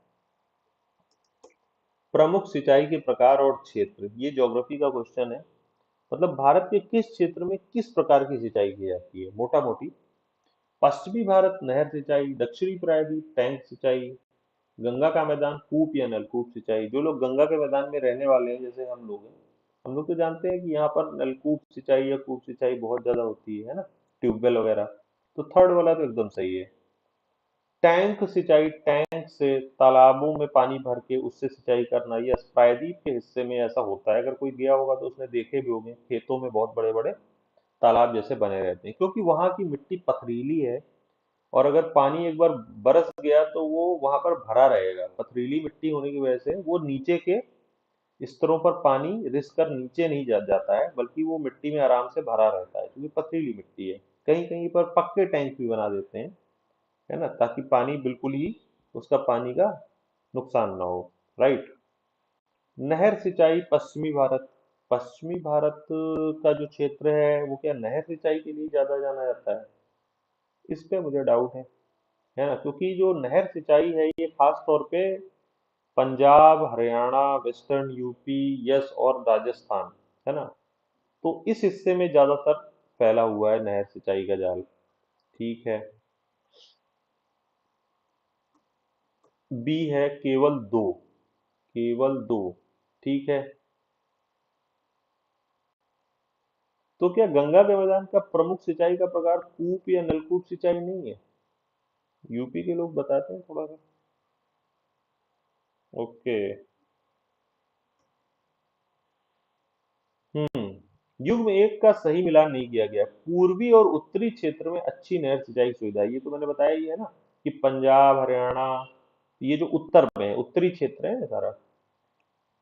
प्रमुख सिंचाई के प्रकार और क्षेत्र, ये ज्योग्राफी का क्वेश्चन है। मतलब भारत के किस क्षेत्र में किस प्रकार की सिंचाई की जाती है, मोटा मोटी। पश्चिमी भारत नहर सिंचाई, दक्षिणी प्रायद्वीप टैंक सिंचाई, गंगा का मैदान कूप या नलकूप सिंचाई। जो लोग गंगा के मैदान में रहने वाले हैं, जैसे हम लोग हैं, हम लोग तो जानते हैं कि यहाँ पर नलकूप सिंचाई या कूप सिंचाई बहुत ज्यादा होती है ना, ट्यूबवेल वगैरह। तो थर्ड वाला तो एकदम सही है। टैंक सिंचाई, टैंक से तालाबों में पानी भर के उससे सिंचाई करना, यह प्रायद्वीप के हिस्से में ऐसा होता है। अगर कोई गया होगा तो उसने देखे भी होंगे, खेतों में बहुत बड़े बड़े तालाब जैसे बने रहते हैं, क्योंकि वहां की मिट्टी पथरीली है। और अगर पानी एक बार बरस गया तो वो वहां पर भरा रहेगा, पथरीली मिट्टी होने की वजह से वो नीचे के स्तरों पर पानी रिस कर नीचे नहीं जाता है, बल्कि वो मिट्टी में आराम से भरा रहता है, क्योंकि पथरीली मिट्टी है। कहीं कहीं पर पक्के टैंक भी बना देते हैं, है ना, ताकि पानी बिल्कुल ही, उसका पानी का नुकसान ना हो, राइट। नहर सिंचाई, पश्चिमी भारत का जो क्षेत्र है वो क्या नहर सिंचाई के लिए ज्यादा जाना जाता है, इस पे मुझे डाउट है ना, क्योंकि जो नहर सिंचाई है ये खास तौर पे Punjab, Haryana, western UP, yes और राजस्थान, है ना, तो इस हिस्से में ज्यादातर फैला हुआ है नहर सिंचाई का जाल। ठीक है, बी है केवल दो, केवल दो, ठीक है। तो क्या गंगा के मैदान का प्रमुख सिंचाई का प्रकार कूप या नलकूप सिंचाई नहीं है, यूपी के लोग बताते हैं थोड़ा सा। ओके। हम्म युग्म एक का सही मिलान नहीं किया गया। पूर्वी और उत्तरी क्षेत्र में अच्छी नहर सिंचाई सुविधा, ये तो मैंने बताया ही है ना, कि पंजाब हरियाणा, ये जो उत्तर में है, उत्तरी क्षेत्र है सारा।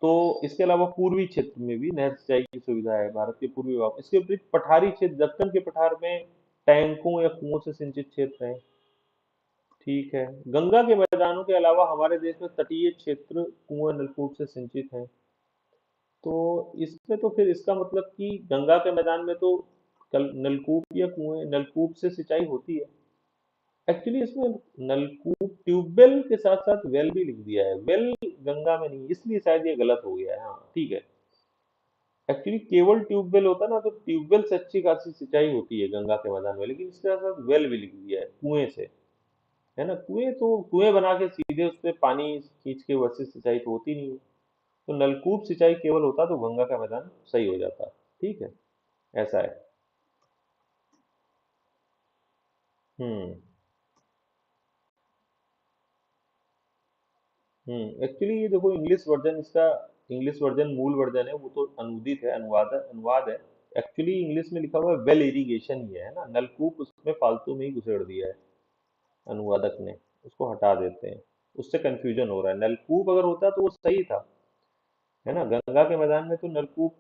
तो इसके अलावा पूर्वी क्षेत्र में भी नहर सिंचाई की सुविधा है भारत के पूर्वी भाग। इसके विपरीत पठारी क्षेत्र, दक्कन के पठार में टैंकों या कुओं से सिंचित क्षेत्र है। ठीक है। गंगा के मैदानों के अलावा हमारे देश में तटीय क्षेत्र कुएं नलकूप से सिंचित हैं। तो इसमें तो फिर इसका मतलब कि गंगा के मैदान में तो कल नलकूप या कुएं, नलकूप से सिंचाई होती है। एक्चुअली इसमें नलकूप ट्यूबवेल के साथ साथ वेल भी लिख दिया है, वेल गंगा में नहीं, इसलिए शायद ये गलत हो गया है। हाँ ठीक है। एक्चुअली केवल ट्यूबवेल होता ना तो ट्यूबवेल से अच्छी खासी सिंचाई होती है गंगा के मैदान में, लेकिन इसके साथ साथ वेल भी लिख दिया है, कुएं से। है ना, कुएं तो कुएं बना के सीधे उस पे पानी खींच के वैसे सिंचाई तो होती नहीं है। तो नलकूप सिंचाई केवल होता तो गंगा का मैदान सही हो जाता। ठीक है, ऐसा है। हम्म। एक्चुअली ये देखो, इंग्लिश वर्जन इसका, इंग्लिश वर्जन मूल वर्जन है वो तो अनुदित है, अनुवाद है। एक्चुअली इंग्लिश में लिखा हुआ है वेल इरिगेशन ही है ना, नलकूप उसमें फालतू में ही घुसेड़ दिया है अनुवादक ने, उसको हटा देते हैं। उससे कंफ्यूजन हो रहा है, नलकूप अगर होता तो वो सही था। है ना, गंगा के मैदान में तो नलकूप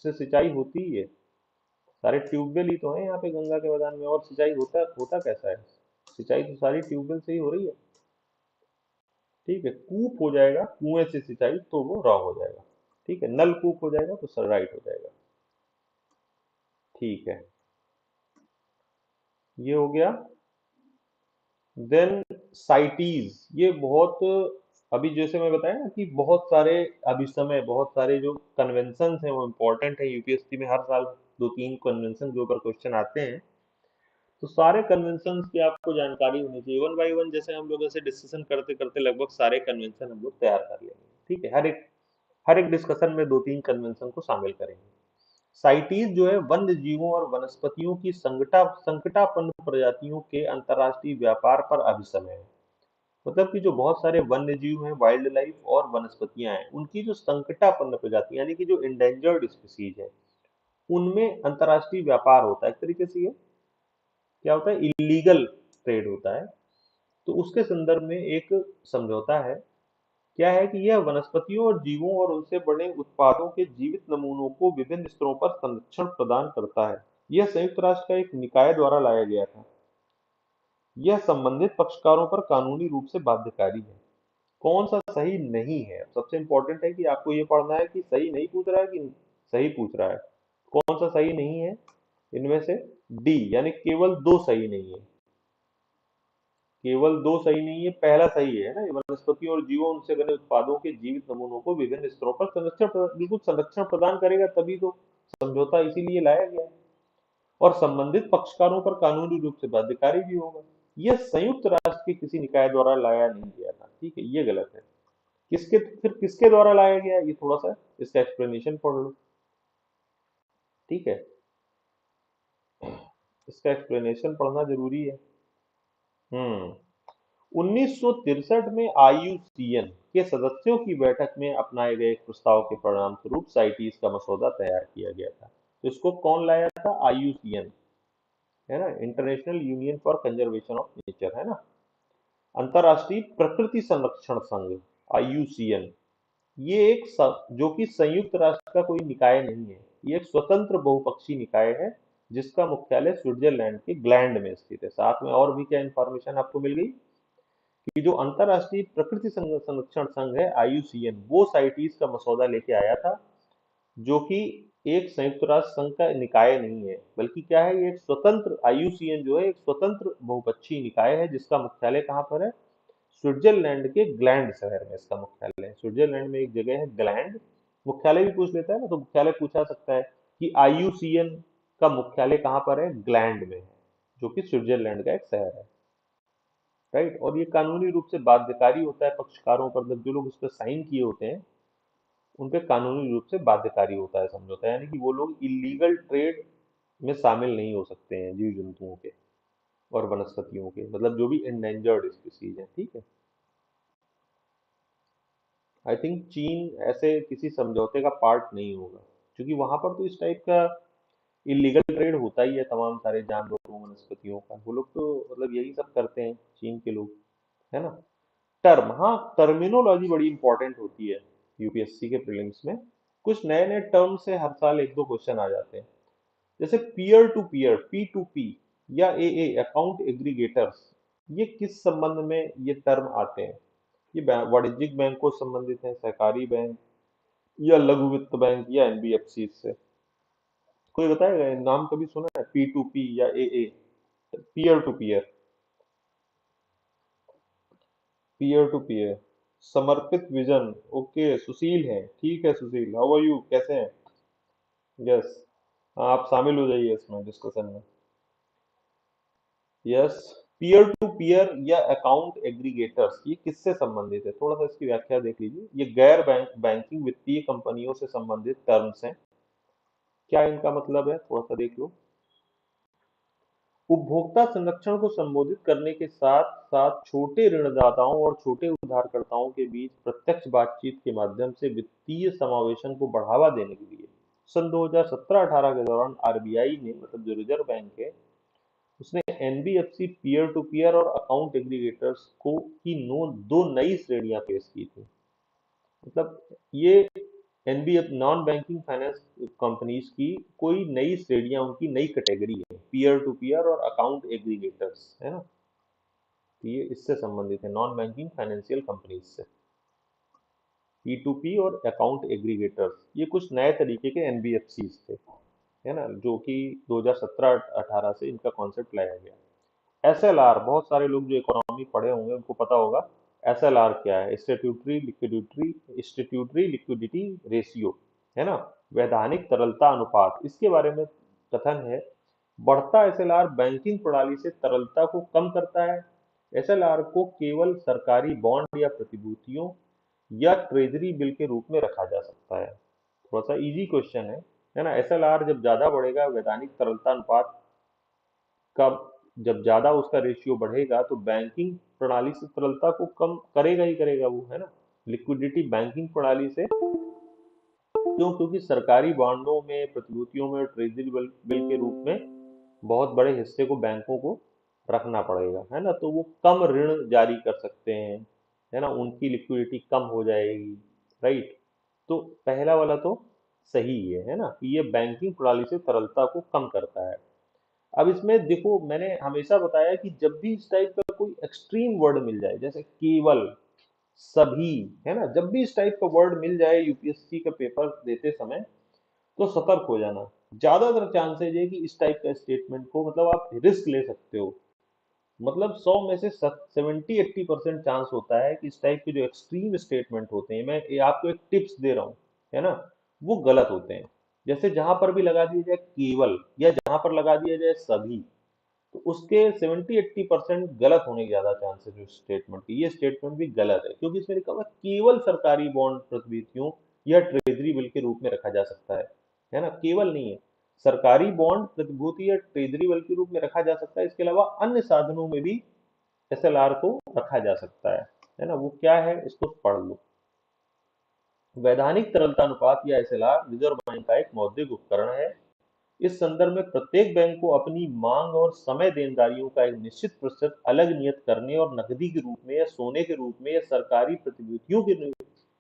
से सिंचाई होती ही है, सारे ट्यूबवेल ही तो हैं यहाँ पे गंगा के मैदान में, और सिंचाई होता होता कैसा है, सिंचाई तो सारी ट्यूबवेल से ही हो रही है। ठीक है, कूप हो जाएगा कुएं से सिंचाई तो वो रॉन्ग हो जाएगा। ठीक है, नल कूप हो जाएगा तो सर राइट हो जाएगा। ठीक है, ये हो गया। देन साइटीज, ये बहुत, अभी जैसे मैं बताया ना कि बहुत सारे, अभी समय बहुत सारे जो कन्वेंशन हैं वो इम्पोर्टेंट है, यूपीएससी में हर साल दो तीन कन्वेंशन के ऊपर क्वेश्चन आते हैं। तो सारे कन्वेंशन की आपको जानकारी होनी चाहिए, वन बाय वन जैसे हम लोग ऐसे डिस्कशन करते करते लगभग सारे कन्वेंशन हम लोग तैयार कर लेंगे। ठीक है, हर एक डिस्कशन में दो तीन कन्वेंशन को शामिल करेंगे। साइटीज जो है वन्य जीवों और वनस्पतियों की संकटापन्न प्रजातियों के अंतर्राष्ट्रीय व्यापार पर अभिसमय है। मतलब कि जो बहुत सारे वन्य जीव हैं, वाइल्ड लाइफ और वनस्पतियां हैं, उनकी जो संकटापन्न प्रजाति यानी कि जो इंडेंजर्ड स्पीसीज है, उनमें अंतर्राष्ट्रीय व्यापार होता है। एक तरीके से ये क्या होता है, इलीगल ट्रेड होता है। तो उसके संदर्भ में एक समझौता है। क्या है कि यह वनस्पतियों और जीवों और उनसे बने उत्पादों के जीवित नमूनों को विभिन्न स्तरों पर संरक्षण प्रदान करता है। यह संयुक्त राष्ट्र का एक निकाय द्वारा लाया गया था। यह संबंधित पक्षकारों पर कानूनी रूप से बाध्यकारी है। कौन सा सही नहीं है, सबसे इंपॉर्टेंट है कि आपको ये पढ़ना है कि सही नहीं पूछ रहा है कि सही पूछ रहा है। कौन सा सही नहीं है इनमें से, डी, यानी केवल दो सही नहीं है। केवल दो सही नहीं है, पहला सही है ना, ये वनस्पतियों और जीवों उनसे बने उत्पादों के जीवित नमूनों को विभिन्न स्तरों पर बिल्कुल संरक्षण प्रदान करेगा, तभी तो समझौता इसीलिए लाया गया है। और संबंधित पक्षकारों पर कानूनी रूप से बाध्यकारी भी होगा। यह संयुक्त राष्ट्र के किसी निकाय द्वारा लाया नहीं गया था। ठीक है, ये गलत है। फिर किसके द्वारा लाया गया, ये थोड़ा सा इसका एक्सप्लेनेशन पढ़ लो। ठीक है, इसका एक्सप्लेनेशन पढ़ना जरूरी है। हम्म। 1963 में आईयूसीएन के सदस्यों की बैठक में अपनाए गए एक प्रस्ताव के परिणाम स्वरूप साइटीज का मसौदा तैयार किया गया था। तो इसको कौन लाया था, आईयूसीएन, है ना, international union for conservation of nature, है ना, अंतर्राष्ट्रीय प्रकृति संरक्षण संघ, आईयूसीएन। ये एक जो कि संयुक्त राष्ट्र का कोई निकाय नहीं है, ये एक स्वतंत्र बहुपक्षीय निकाय है, जिसका मुख्यालय स्विट्जरलैंड के ग्लैंड में स्थित है। साथ में और भी क्या इंफॉर्मेशन आपको मिल गई, कि जो अंतर्राष्ट्रीय प्रकृति संरक्षण संघ है आईयूसीएन, वो साइटीज का मसौदा लेके आया था, जो कि एक संयुक्त राष्ट्र संघ का निकाय नहीं है, बल्कि क्या है, ये एक स्वतंत्र, आईयूसीएन जो है एक स्वतंत्र बहुपक्षीय निकाय है, जिसका मुख्यालय कहाँ पर है, स्विट्जरलैंड के ग्लैंड शहर में इसका मुख्यालय है। स्विट्जरलैंड में एक जगह है ग्लैंड, मुख्यालय भी पूछ लेता है ना, तो मुख्यालय पूछा सकता है कि आईयूसीएन का मुख्यालय कहाँ पर है, ग्लैंड में है, जो कि स्विट्जरलैंड का एक शहर है। राइट, और ये कानूनी रूप से बाध्यकारी होता है पक्षकारों पर, मतलब जो लोग उस पर साइन किए होते हैं उन पे कानूनी रूप से बाध्यकारी होता है समझौता, यानी कि वो लोग इलीगल ट्रेड में शामिल नहीं हो सकते हैं जीव जंतुओं के और वनस्पतियों के, मतलब जो भी एंडेंजर्ड स्पीसीज है। ठीक है, आई थिंक चीन ऐसे किसी समझौते का पार्ट नहीं होगा, क्योंकि वहां पर तो इस टाइप का इलीगल ट्रेड होता ही है तमाम सारे जानवरों वनस्पतियों का, वो लोग तो मतलब यही सब करते हैं चीन के लोग, है ना। टर्म, हाँ, टर्मिनोलॉजी बड़ी इंपॉर्टेंट होती है यूपीएससी के प्रीलिम्स में। कुछ नए नए टर्म से हर साल एक दो क्वेश्चन आ जाते हैं। जैसे peer to peer, P to P, या ए अकाउंट एग्रीगेटर्स, ये किस संबंध में ये टर्म आते हैं? ये वाणिज्यिक बैंकों से संबंधित है, सहकारी बैंक, या लघु वित्त बैंक, या एनबीएफसी से? कोई बताएगा? ये नाम कभी सुना है, पी टू पी या ए, peer to peer? Peer to peer, समर्पित विजन। ओके, सुशील हैं, ठीक है सुशील, हाउ आर यू, कैसे हैं? यस, आप शामिल हो जाइए इसमें डिस्कशन में। यस, पीयर टू पीयर या अकाउंट एग्रीगेटर्स, ये किससे संबंधित है? थोड़ा सा इसकी व्याख्या देख लीजिए। ये गैर बैंकिंग वित्तीय कंपनियों से संबंधित टर्म्स हैं। क्या इनका मतलब है, थोड़ा सा देख लो। उपभोक्ता संरक्षण को संबोधित करने के साथ साथ छोटे ऋणदाताओं और छोटे उधारकर्ताओं के बीच प्रत्यक्ष बातचीत के माध्यम से वित्तीय समावेशन को बढ़ावा देने के लिए सन 2017-18 के दौरान आरबीआई ने, मतलब जो रिजर्व बैंक है, उसने एनबीएफसी पीयर टू पीयर और अकाउंट एग्रीगेटर्स को की नो दो नई श्रेणियां पेश की थी। मतलब ये NBF non banking finance companies की कोई नई श्रेणियां, उनकी नई कैटेगरी है, पीयर टू पीयर और अकाउंट एग्रीगेटर्स, है ना। तो ये इससे संबंधित है, नॉन बैंकिंग फाइनेंशियल कंपनीज से। पी टू पी और अकाउंट एग्रीगेटर्स, ये कुछ नए तरीके के एनबीएफसी थे, है ना, जो कि 2017-18 से इनका कॉन्सेप्ट लाया गया। एसएलआर, बहुत सारे लोग जो इकोनॉमी पढ़े होंगे उनको पता होगा एसएलआर क्या है। स्टेट्यूटरी लिक्विडिटी रेशियो, है ना, वैधानिक तरलता अनुपात, इसके बारे में कथन है। बढ़ता एसएलआर बैंकिंग प्रणाली से तरलता को कम करता है। एसएलआर को केवल सरकारी बॉन्ड या प्रतिभूतियों या ट्रेजरी बिल के रूप में रखा जा सकता है। थोड़ा सा इजी क्वेश्चन है ना। एसएलआर जब ज्यादा बढ़ेगा, वैधानिक तरलता अनुपात का जब ज्यादा उसका रेशियो बढ़ेगा, तो बैंकिंग प्रणाली से तरलता को कम करेगा ही करेगा वो, है ना। लिक्विडिटी बैंकिंग प्रणाली से, क्यों? क्योंकि सरकारी बॉन्डों में, प्रतिभूतियों में और ट्रेजरी बिल के रूप में बहुत बड़े हिस्से को बैंकों को रखना पड़ेगा, है ना। तो वो कम ऋण जारी कर सकते हैं, है ना, उनकी लिक्विडिटी कम हो जाएगी, राइट। तो पहला वाला तो सही है ना, कि ये बैंकिंग प्रणाली से तरलता को कम करता है। अब इसमें देखो, मैंने हमेशा बताया कि जब भी इस टाइप का कोई एक्सट्रीम वर्ड मिल जाए, जैसे केवल, सभी, है ना, जब भी इस टाइप का वर्ड मिल जाए यूपीएससी का पेपर देते समय, तो सतर्क हो जाना। ज्यादातर चांसेज है कि इस टाइप का स्टेटमेंट को, मतलब आप रिस्क ले सकते हो। मतलब 100 में से 70-80% चांस होता है कि इस टाइप के जो एक्सट्रीम स्टेटमेंट होते हैं, मैं ये आपको एक टिप्स दे रहा हूँ, है ना, वो गलत होते हैं। जैसे जहां पर भी लगा दिया जाए केवल, या जहां पर लगा दिया जाए सभी, तो उसके 70-80% गलत होने के ज्यादा चांसेस है। स्टेटमेंट की, ये स्टेटमेंट भी गलत है, क्योंकि इसमें लिखा हुआ है केवल सरकारी बॉन्ड, प्रतिभूतियों या ट्रेजरी बिल के रूप में रखा जा सकता है ना, केवल नहीं है। सरकारी बॉन्ड, प्रतिभूति या ट्रेजरी बिल के रूप में रखा जा सकता है, इसके अलावा अन्य साधनों में भी एसएलआर को रखा जा सकता है ना। वो क्या है, इसको पढ़ लो। वैधानिक तरलता अनुपात या एसएलआर रिजर्व बैंक का एक मौद्रिक उपकरण है। इस संदर्भ में प्रत्येक बैंक को अपनी मांग और समय देनदारियों का एक निश्चित प्रतिशत अलग नियत करने और नकदी के रूप में या सोने के रूप में या सरकारी प्रतिभूतियों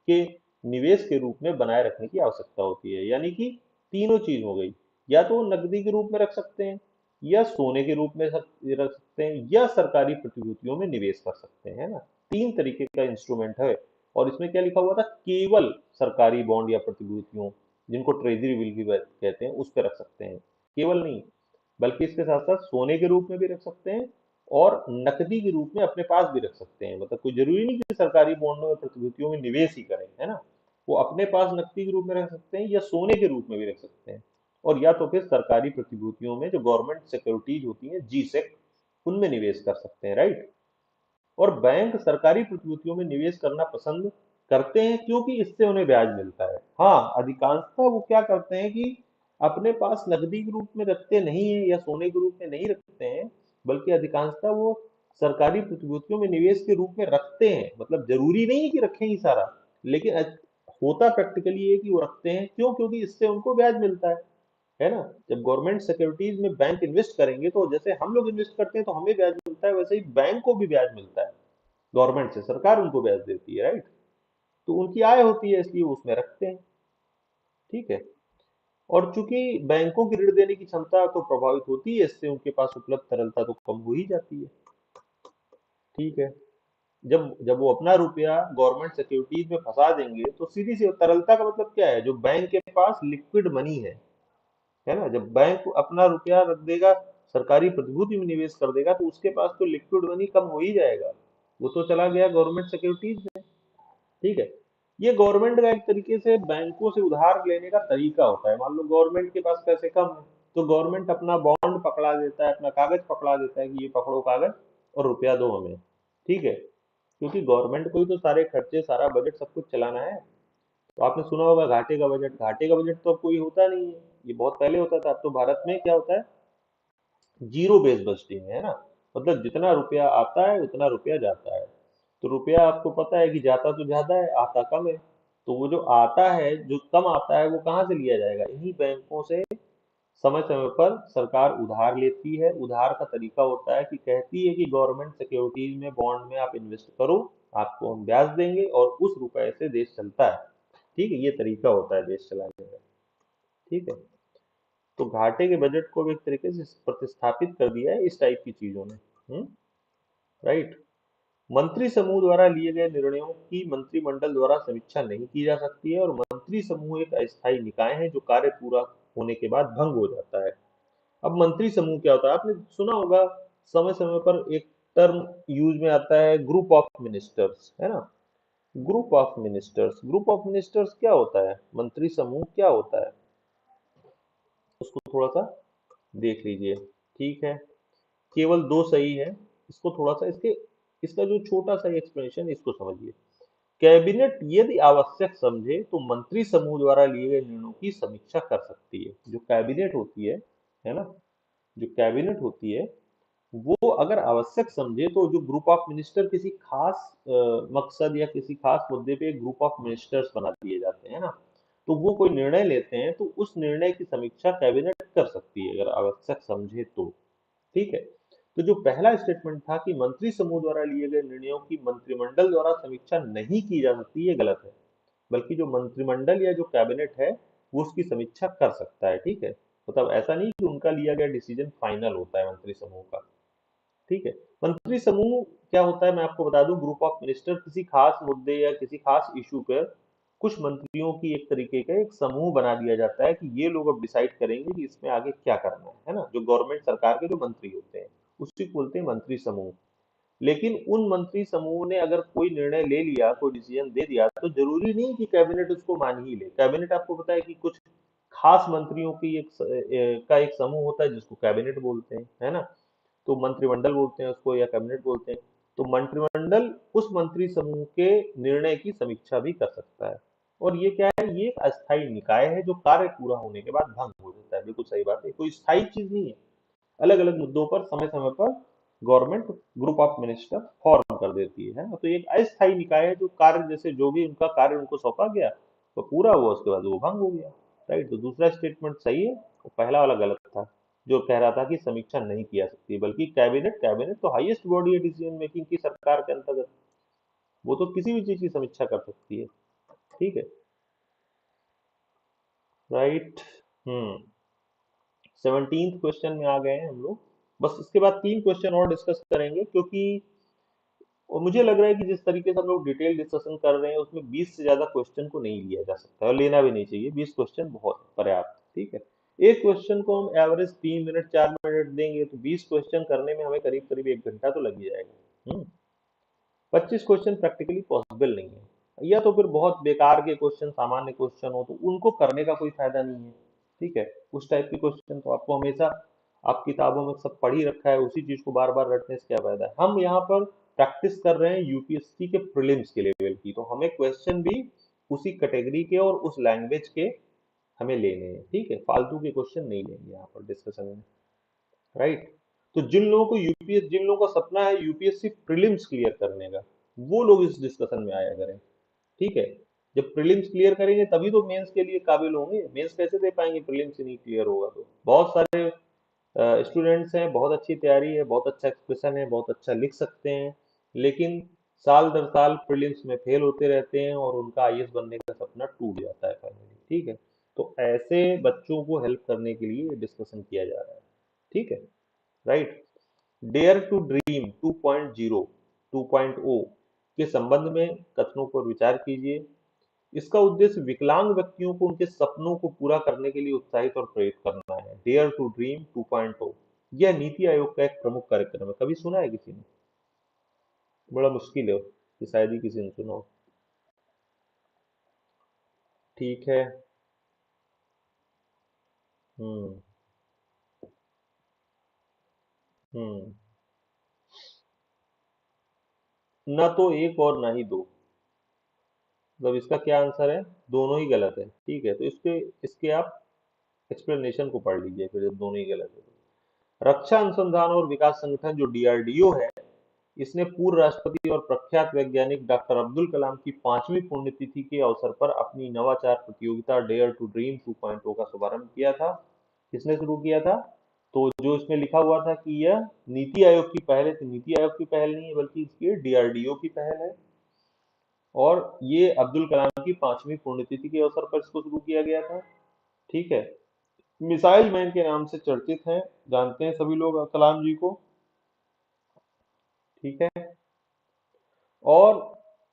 के निवेश के रूप में बनाए रखने की आवश्यकता होती है। यानी कि तीनों चीज हो गई, या तो वो नकदी के रूप में रख सकते हैं, या सोने के रूप में रख सकते हैं, या सरकारी प्रतिभूतियों में निवेश कर सकते हैं, है ना। तीन तरीके का इंस्ट्रूमेंट है। और इसमें क्या लिखा हुआ था, केवल सरकारी बॉन्ड या प्रतिभूतियों, जिनको ट्रेजरी बिल भी कहते हैं, उस पर रख सकते हैं। केवल नहीं, बल्कि इसके साथ साथ सोने के रूप में भी रख सकते हैं, और नकदी के रूप में अपने पास भी रख सकते हैं। मतलब कोई जरूरी नहीं कि सरकारी बॉन्डों या प्रतिभूतियों में निवेश ही करें, है ना। वो अपने पास नकदी के रूप में रख सकते हैं, या सोने के रूप में भी रख सकते हैं, और या तो फिर सरकारी प्रतिभूतियों में, जो गवर्नमेंट सिक्योरिटीज होती हैं, जी सेक, उनमें निवेश कर सकते हैं, राइट। और बैंक सरकारी प्रतिभूतियों में निवेश करना पसंद करते हैं, क्योंकि इससे उन्हें ब्याज मिलता है। हाँ, अधिकांशतः वो क्या करते हैं कि अपने पास नकदी के रूप में रखते नहीं है, या सोने के रूप में नहीं रखते हैं, बल्कि अधिकांशतः वो सरकारी प्रतिभूतियों में निवेश के रूप में रखते हैं। मतलब जरूरी नहीं है कि रखें ही सारा, लेकिन होता प्रैक्टिकली है कि वो रखते हैं। क्यों? क्योंकि इससे उनको ब्याज मिलता है। है ना। जब गवर्नमेंट सिक्योरिटीज में बैंक इन्वेस्ट करेंगे तो जैसे हम लोग इन्वेस्ट करते हैं तो हमें ब्याज मिलता है, वैसे ही बैंक को भी ब्याज मिलता है। गवर्नमेंट से सरकार उनको ब्याज देती है, राइट। तो उनकी आय होती है, इसलिए वो उसमें रखते हैं। ठीक है। और चूंकि बैंकों की ऋण देने की क्षमता तो प्रभावित होती है इससे, उनके पास उपलब्ध तरलता तो कम हो ही जाती है। ठीक है। जब जब वो अपना रुपया गवर्नमेंट सिक्योरिटीज में फंसा देंगे तो सीधी सी तरलता का मतलब क्या है, जो बैंक के पास लिक्विड मनी है ना। जब बैंक अपना रुपया रख देगा, सरकारी प्रतिभूति में निवेश कर देगा, तो उसके पास तो लिक्विड मनी कम हो ही जाएगा। वो तो चला गया गवर्नमेंट सिक्योरिटीज में। ठीक है। ये गवर्नमेंट का एक तरीके से बैंकों से उधार लेने का तरीका होता है। मान लो गवर्नमेंट के पास पैसे कम है, तो गवर्नमेंट अपना बॉन्ड पकड़ा देता है, अपना कागज पकड़ा देता है कि ये पकड़ो कागज और रुपया दो हमें। ठीक है। क्योंकि गवर्नमेंट को ही तो सारे खर्चे, सारा बजट, सब कुछ चलाना है। तो आपने सुना होगा घाटे का बजट। घाटे का बजट तो अब कोई होता नहीं है, ये बहुत पहले होता था। अब तो भारत में क्या होता है, जीरो बेस बजटिंग है ना। मतलब जितना रुपया आता है उतना रुपया जाता है। तो रुपया आपको पता है कि जाता तो ज्यादा है, आता कम है। तो वो जो आता है, जो कम आता है, वो कहाँ से लिया जाएगा, इन्हीं बैंकों से। समय समय पर सरकार उधार लेती है। उधार का तरीका होता है कि कहती है कि गवर्नमेंट सिक्योरिटीज में, बॉन्ड में आप इन्वेस्ट करो, आपको हम ब्याज देंगे, और उस रुपए से देश चलता है। ठीक है। ये तरीका होता है देश चलाने का। ठीक है। तो घाटे के बजट को भी एक तरीके से प्रतिस्थापित कर दिया है इस टाइप की चीजों ने। राइट। मंत्री समूह द्वारा लिए गए निर्णयों की मंत्रिमंडल द्वारा समीक्षा नहीं की जा सकती है, और मंत्री समूह एक अस्थायी निकाय है जो कार्य पूरा होने के बाद भंग हो जाता है। अब मंत्री समूह क्या होता है, आपने सुना होगा, समय समय पर एक टर्म यूज में आता है, ग्रुप ऑफ मिनिस्टर्स, है ना। ग्रुप ऑफ मिनिस्टर्स क्या होता है, मंत्री समूह क्या होता है, उसको थोड़ा सा देख लीजिए। ठीक है। केवल दो सही है। इसको थोड़ा सा, इसका जो छोटा सा एक्सप्लेनेशन, इसको समझिए। कैबिनेट यदि आवश्यक समझे तो मंत्री समूह द्वारा लिए गए निर्णयों की समीक्षा कर सकती है। जो कैबिनेट होती है ना, जो कैबिनेट होती है, वो अगर आवश्यक समझे तो जो ग्रुप ऑफ मिनिस्टर, किसी खास मकसद या किसी खास मुद्दे पे ग्रुप ऑफ मिनिस्टर्स बना दिए जाते हैं ना, तो वो कोई निर्णय लेते हैं, तो उस निर्णय की समीक्षा कैबिनेट कर सकती है अगर आवश्यक समझे तो। ठीक है। तो जो पहला स्टेटमेंट था कि मंत्री समूह द्वारा लिए गए निर्णयों की मंत्रिमंडल द्वारा समीक्षा नहीं की जा सकती, ये गलत है। बल्कि जो मंत्रिमंडल या जो कैबिनेट है, वो उसकी समीक्षा कर सकता है। ठीक है। मतलब ऐसा नहीं कि उनका लिया गया डिसीजन फाइनल होता है मंत्री समूह का। ठीक है। मंत्री समूह क्या होता है मैं आपको बता दूं, ग्रुप ऑफ मिनिस्टर, किसी खास मुद्दे या किसी खास इशू पर कुछ मंत्रियों की एक तरीके का एक समूह बना दिया जाता है कि ये लोग अब डिसाइड करेंगे कि इसमें आगे क्या करना है ना। जो गवर्नमेंट सरकार के जो मंत्री होते हैं, उसी को बोलते हैं मंत्री समूह। लेकिन उन मंत्री समूह ने अगर कोई निर्णय ले लिया, कोई डिसीजन दे दिया, तो जरूरी नहीं कि कैबिनेट उसको मान ही ले। कैबिनेट आपको पता है कि कुछ खास मंत्रियों की का एक समूह होता है जिसको कैबिनेट बोलते हैं, है ना। तो मंत्रिमंडल बोलते हैं उसको, या कैबिनेट बोलते हैं। तो मंत्रिमंडल उस मंत्री समूह के निर्णय की समीक्षा भी कर सकता है। और ये क्या है, ये एक अस्थायी निकाय है जो कार्य पूरा होने के बाद भंग हो जाता है। बिल्कुल सही बात है, कोई स्थायी चीज नहीं है। अलग अलग मुद्दों पर समय समय पर government group of minister form कर देती है ना। तो ये एक अस्थायी निकाय है जो कार्य, जैसे जो भी उनका कार्य उनको सौंपा गया वो पूरा हुआ, उसके बाद वो भंग हो गया। राइट। तो दूसरा स्टेटमेंट सही है और पहला वाला गलत था, जो कह रहा था कि समीक्षा नहीं की जा सकती। बल्कि कैबिनेट कैबिनेट तो हाईएस्ट बॉडी है डिसीजन मेकिंग की सरकार के अंतर्गत, वो तो किसी भी चीज की समीक्षा कर सकती है। ठीक है। राइट। हम्म। 17th क्वेश्चन में आ गए हैं हम लोग। बस इसके बाद 3 क्वेश्चन और डिस्कस करेंगे, क्योंकि और मुझे लग रहा है कि जिस तरीके से हम लोग डिटेल डिस्कशन कर रहे हैं उसमें 20 से ज्यादा क्वेश्चन को नहीं लिया जा सकता और लेना भी नहीं चाहिए। 20 क्वेश्चन बहुत पर्याप्त। ठीक है। एक क्वेश्चन को हम एवरेज 3 मिनट 4 मिनट देंगे, तो 20 क्वेश्चन करने में हमें करीब करीब 1 घंटा तो लग ही जाएगा। 25 क्वेश्चन प्रैक्टिकली पॉसिबल नहीं है, या तो फिर बहुत बेकार के क्वेश्चन, सामान्य क्वेश्चन हो तो उनको करने का कोई फायदा नहीं है। ठीक है। उस टाइप के क्वेश्चन तो आपको हमेशा, आप किताबों में सब पढ़ ही रखा है, उसी चीज को बार बार रटने से क्या फायदा है। हम यहाँ पर प्रैक्टिस कर रहे हैं यूपीएससी के प्रीलिम्स के लेवल की, तो हमें क्वेश्चन भी उसी कैटेगरी के और उस लैंग्वेज के हमें लेने हैं। ठीक है। फालतू के क्वेश्चन नहीं लेंगे यहाँ पर डिस्कशन में। राइट। तो जिन लोगों का सपना है यूपीएससी प्रीलिम्स क्लियर करने का, वो लोग इस डिस्कशन में आया करें। ठीक है। जब प्रीलिम्स क्लियर करेंगे तभी तो मेंस के लिए काबिल होंगे। मेंस कैसे दे पाएंगे प्रीलिम्स ही नहीं क्लियर होगा तो। बहुत सारे स्टूडेंट्स हैं, बहुत अच्छी तैयारी है, बहुत अच्छा एक्सप्रेशन है, बहुत अच्छा लिख सकते हैं, लेकिन साल दर साल प्रीलिम्स में फेल होते रहते हैं और उनका आईएएस बनने का सपना टूट जाता है फाइनली। ठीक है, तो ऐसे बच्चों को हेल्प करने के लिए डिस्कशन किया जा रहा है। ठीक है, राइट। डेयर टू ड्रीम 2.0 2.0 के संबंध में कथनों पर विचार कीजिए। इसका उद्देश्य विकलांग व्यक्तियों को उनके सपनों को पूरा करने के लिए उत्साहित और प्रेरित करना है। डेयर टू ड्रीम 2.0 यह नीति आयोग का एक प्रमुख कार्यक्रम है। कभी सुना है किसी ने? बड़ा मुश्किल है कि शायद ही किसी ने सुना हो। ठीक है। हम्म। हम्म। ना तो एक और ना ही दो। मतलब इसका क्या आंसर है? दोनों ही गलत है। ठीक है, तो इसके इसके आप एक्सप्लेनेशन को पढ़ लीजिए फिर, जब दोनों ही गलत है तो। रक्षा अनुसंधान और विकास संगठन जो डीआरडीओ है, इसने पूर्व राष्ट्रपति और प्रख्यात वैज्ञानिक डॉक्टर अब्दुल कलाम की 5वीं पुण्यतिथि के अवसर पर अपनी नवाचार प्रतियोगिता डेयर टू ड्रीम 2.0 का शुभारंभ किया था। किसने शुरू किया था? तो जो इसमें लिखा हुआ था कि यह नीति आयोग की पहल है, तो नीति आयोग की पहल नहीं है बल्कि इसकी डीआरडीओ की पहल है। और ये अब्दुल कलाम की 5वीं पुण्यतिथि के अवसर पर इसको शुरू किया गया था। ठीक है। मिसाइल मैन के नाम से चर्चित हैं, जानते हैं सभी लोग कलाम जी को। ठीक है। और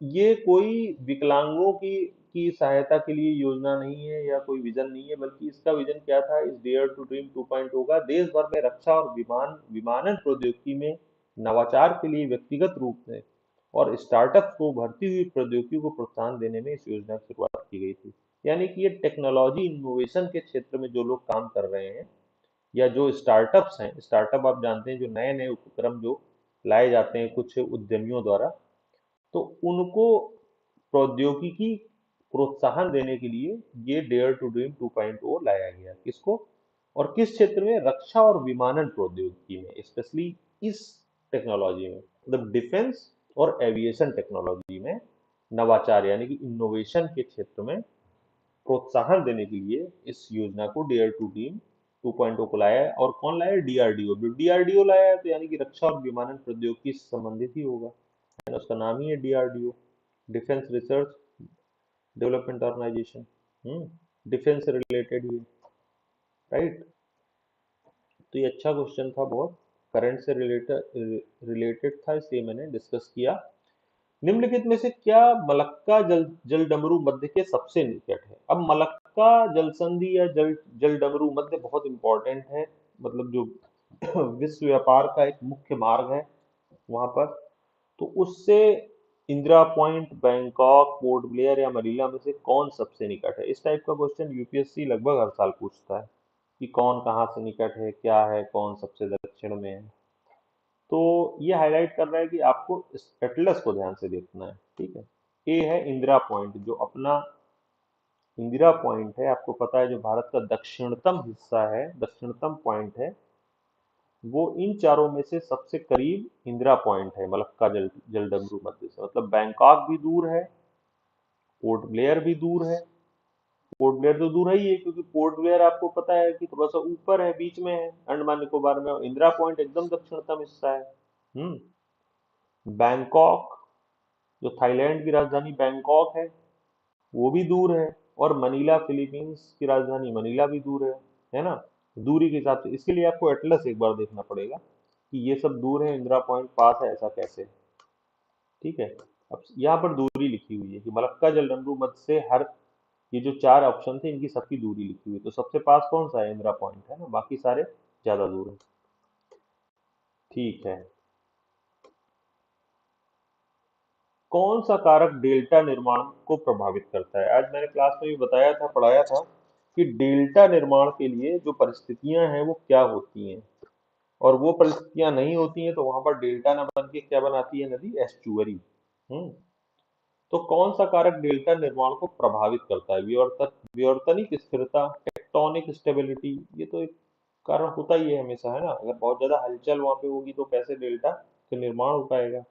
ये कोई विकलांगों की सहायता के लिए योजना नहीं है या कोई विजन नहीं है, बल्कि इसका विजन क्या था? इस डेयर टू ड्रीम 2.0 का देश भर में रक्षा और विमानन प्रौद्योगिकी में नवाचार के लिए व्यक्तिगत रूप से और स्टार्टअप को बढ़ती हुई प्रौद्योगिकी को प्रोत्साहन देने में इस योजना की शुरुआत की गई थी। यानी कि ये टेक्नोलॉजी इनोवेशन के क्षेत्र में जो लोग काम कर रहे हैं या जो स्टार्टअप्स हैं, स्टार्टअप आप जानते हैं जो नए नए उपक्रम जो लाए जाते हैं कुछ उद्यमियों द्वारा, तो उनको प्रौद्योगिकी प्रोत्साहन देने के लिए ये डेयर टू ड्रीम 2.0 लाया गया। किसको? और किस क्षेत्र में? रक्षा और विमानन प्रौद्योगिकी में, स्पेशली इस टेक्नोलॉजी में, मतलब डिफेंस और एविएशन टेक्नोलॉजी में नवाचार यानी कि इनोवेशन के क्षेत्र में प्रोत्साहन देने के लिए इस योजना को डेयर टू ड्रीम 2.0 को लाया है। और कौन लाया है? डीआरडीओ। डीआरडीओ लाया है तो यानी कि रक्षा और विमानन प्रौद्योगिकी से संबंधित ही होगा, है ना? उसका नाम ही है DRDO, defence research development organisation. Defence से रिलेटेड ही, राइट। तो ये अच्छा क्वेश्चन था, बहुत करंट से रिलेटेड रिलेटेड था, इसलिए मैंने डिस्कस किया। निम्नलिखित में से क्या मलक्का जलडमरू मध्य के सबसे निकट है? अब मलक्का जल संधि या जलडमरू मध्य बहुत इंपॉर्टेंट है, मतलब जो विश्व व्यापार का एक मुख्य मार्ग है वहां पर। तो उससे Indira point, Bangkok, port Blair या मनीला में से कौन सबसे निकट है? इस टाइप का क्वेश्चन यूपीएससी लगभग हर साल पूछता है कि कौन कहाँ से निकट है, क्या है, कौन सबसे दक्षिण में है। तो ये हाईलाइट कर रहा है कि आपको इस एटलस को ध्यान से देखना है। ठीक है। ए है इंदिरा पॉइंट, जो अपना इंदिरा पॉइंट है, आपको पता है जो भारत का दक्षिणतम हिस्सा है, दक्षिणतम पॉइंट है, वो इन चारों में से सबसे करीब इंदिरा पॉइंट है मलक्का जलडमरू मध्य से। मतलब बैंकॉक भी दूर है, पोर्ट ब्लेयर भी दूर है। पोर्ट ब्लेयर तो दूर है ही है क्योंकि पोर्ट ब्लेयर आपको पता है कि थोड़ा सा ऊपर है, बीच में है अंडमान निकोबार में, और इंदिरा पॉइंट एकदम दक्षिणतम हिस्सा है। हम्म। बैंकॉक, जो थाईलैंड की राजधानी बैंकॉक है, वो भी दूर है। और मनीला, फिलीपींस की राजधानी मनीला भी दूर है ना? दूरी के हिसाब से इसके लिए आपको एटलस एक बार देखना पड़ेगा कि ये सब दूर है, इंदिरा पॉइंट पास है, ऐसा कैसे? ठीक है। अब यहाँ पर दूरी लिखी हुई है कि मलक्का जलडमरू मध्य से हर, ये जो चार ऑप्शन थे इनकी सबकी दूरी लिखी हुई है, तो सबसे पास कौन सा है? इंदिरा पॉइंट है ना, बाकी सारे ज्यादा दूर है। ठीक है। कौन सा कारक डेल्टा निर्माण को प्रभावित करता है? आज मैंने क्लास में भी बताया था, पढ़ाया था कि डेल्टा निर्माण के लिए जो परिस्थितियां हैं वो क्या होती हैं, और वो परिस्थितियां नहीं होती हैं तो वहां पर डेल्टा ना बन के क्या बनाती है नदी? एस्चुअरी। हम्म। तो कौन सा कारक डेल्टा निर्माण को प्रभावित करता है? विवर्तनिक स्थिरता, टेक्टोनिक स्टेबिलिटी, ये तो एक कारण होता ही है हमेशा, है ना? अगर बहुत ज्यादा हलचल वहां पे होगी तो कैसे डेल्टा का निर्माण हो पाएगा?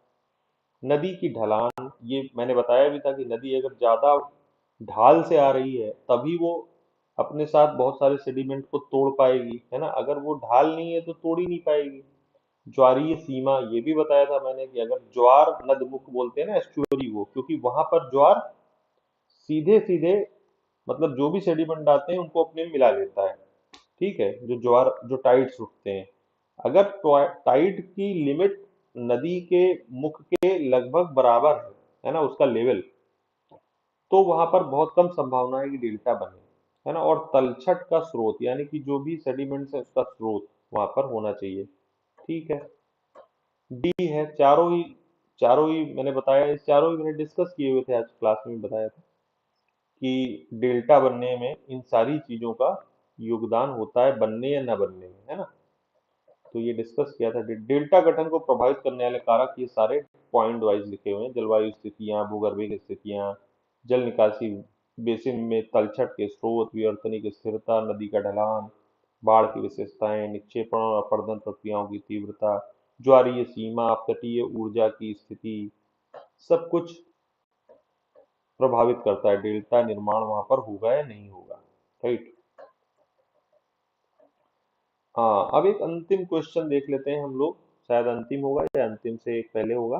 नदी की ढलान, ये मैंने बताया भी था कि नदी अगर ज्यादा ढाल से आ रही है तभी वो अपने साथ बहुत सारे सेडिमेंट को तोड़ पाएगी, है ना। अगर वो ढाल नहीं है तो तोड़ ही नहीं पाएगी। ज्वारीय सीमा ये भी बताया था मैंने कि अगर ज्वार नदमुख बोलते हैं ना, एस्चुअरी, वो क्योंकि वहां पर ज्वार सीधे सीधे मतलब जो भी सेडिमेंट आते हैं उनको अपने में मिला लेता है। ठीक है, जो ज्वार जो टाइड्स उठते हैं, अगर टाइड की लिमिट नदी के मुख के लगभग बराबर है ना, उसका लेवल, तो वहां पर बहुत कम संभावना है कि डेल्टा बने, है ना। और तलछट का स्रोत यानी कि जो भी सेडिमेंट्स है उसका स्रोत वहां पर होना चाहिए। ठीक है। डी है, चारों ही मैंने बताया, इस चारों ही मैंने डिस्कस किए हुए थे आज क्लास में, बताया था कि डेल्टा बनने में इन सारी चीजों का योगदान होता है, बनने या न बनने में, है ना। तो ये डिस्कस किया था। डेल्टा गठन को प्रभावित करने वाले कारक ये सारे पॉइंट वाइज लिखे हुए हैं: जलवायु स्थितियां, भूगर्भिक स्थितियां, जल निकासी बेसिन में तलछट के स्रोत, विवर्तनिक स्थिरता, नदी का ढलान, बाढ़ की विशेषताएं, निक्षेपण और अपरदन प्रक्रियाओं की तीव्रता, ज्वारीय सीमा, अपतटीय ऊर्जा की स्थिति, सब कुछ प्रभावित करता है डेल्टा निर्माण वहां पर होगा या नहीं होगा। राइट। हाँ, अब एक अंतिम क्वेश्चन देख लेते हैं हम लोग, शायद अंतिम होगा या अंतिम से एक पहले होगा।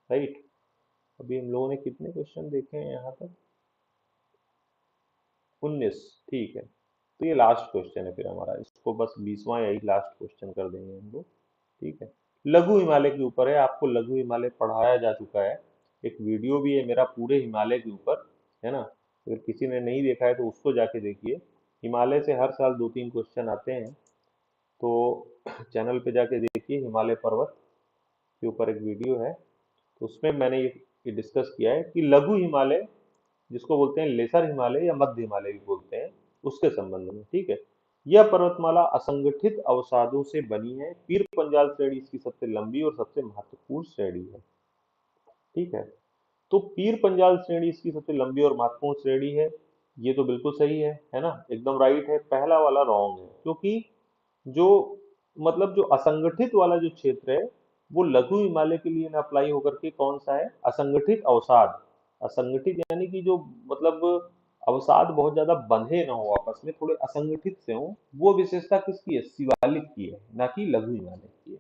राइट। अभी हम लोगों ने कितने क्वेश्चन देखे हैं यहाँ तक? 19। ठीक है, तो ये लास्ट क्वेश्चन है फिर हमारा, इसको बस 20वां यही लास्ट क्वेश्चन कर देंगे हम लोग। ठीक है। लघु हिमालय के ऊपर है, आपको लघु हिमालय पढ़ाया जा चुका है, एक वीडियो भी है मेरा पूरे हिमालय के ऊपर, है ना। अगर किसी ने नहीं देखा है तो उसको जाके देखिए। हिमालय से हर साल 2-3 क्वेश्चन आते हैं, तो चैनल पे जाके देखिए, हिमालय पर्वत के ऊपर एक वीडियो है, तो उसमें मैंने ये डिस्कस किया है कि लघु हिमालय, जिसको बोलते हैं लेसर हिमालय या मध्य हिमालय भी बोलते हैं, उसके संबंध में। ठीक है। यह पर्वतमाला असंगठित अवसादों से बनी है, पीर पंजाल श्रेणी इसकी सबसे लंबी और सबसे महत्वपूर्ण श्रेणी है। ठीक है। तो पीर पंजाल श्रेणी इसकी सबसे लंबी और महत्वपूर्ण श्रेणी है, ये तो बिल्कुल सही है ना, एकदम राइट है। पहला वाला रॉन्ग है, क्योंकि जो मतलब जो असंगठित वाला जो क्षेत्र है, वो लघु हिमालय के लिए ना अप्लाई होकर के कौन सा है, असंगठित अवसाद। असंगठित यानी कि जो मतलब अवसाद बहुत ज्यादा बंधे ना हो आपस में, थोड़े असंगठित से हो, वो विशेषता किसकी है, शिवालिक की है, ना कि लघु हिमालय की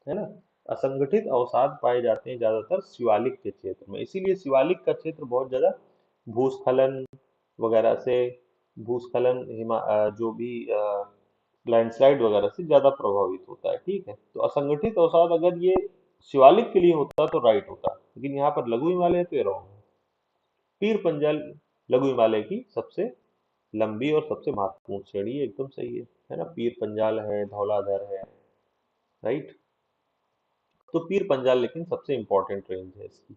है ना। असंगठित अवसाद पाए जाते हैं ज्यादातर शिवालिक के क्षेत्र में, इसीलिए शिवालिक का क्षेत्र बहुत ज्यादा भूस्खलन वगैरह से, भूस्खलन जो भी लैंडस्लाइड वगैरह से ज्यादा प्रभावित होता है। ठीक है। तो असंगठित अवसाद अगर ये शिवालिक के लिए होता तो राइट होता, लेकिन यहाँ पर लघु हिमालय है तो ये रॉन्ग है। पीर पंजाल लघु हिमालय की सबसे लंबी और सबसे महत्वपूर्ण श्रेणी है, एकदम सही है ना। पीर पंजाल है, धौलाधर है। राइट। तो पीर पंजाल लेकिन सबसे इंपॉर्टेंट रेंज है इसकी।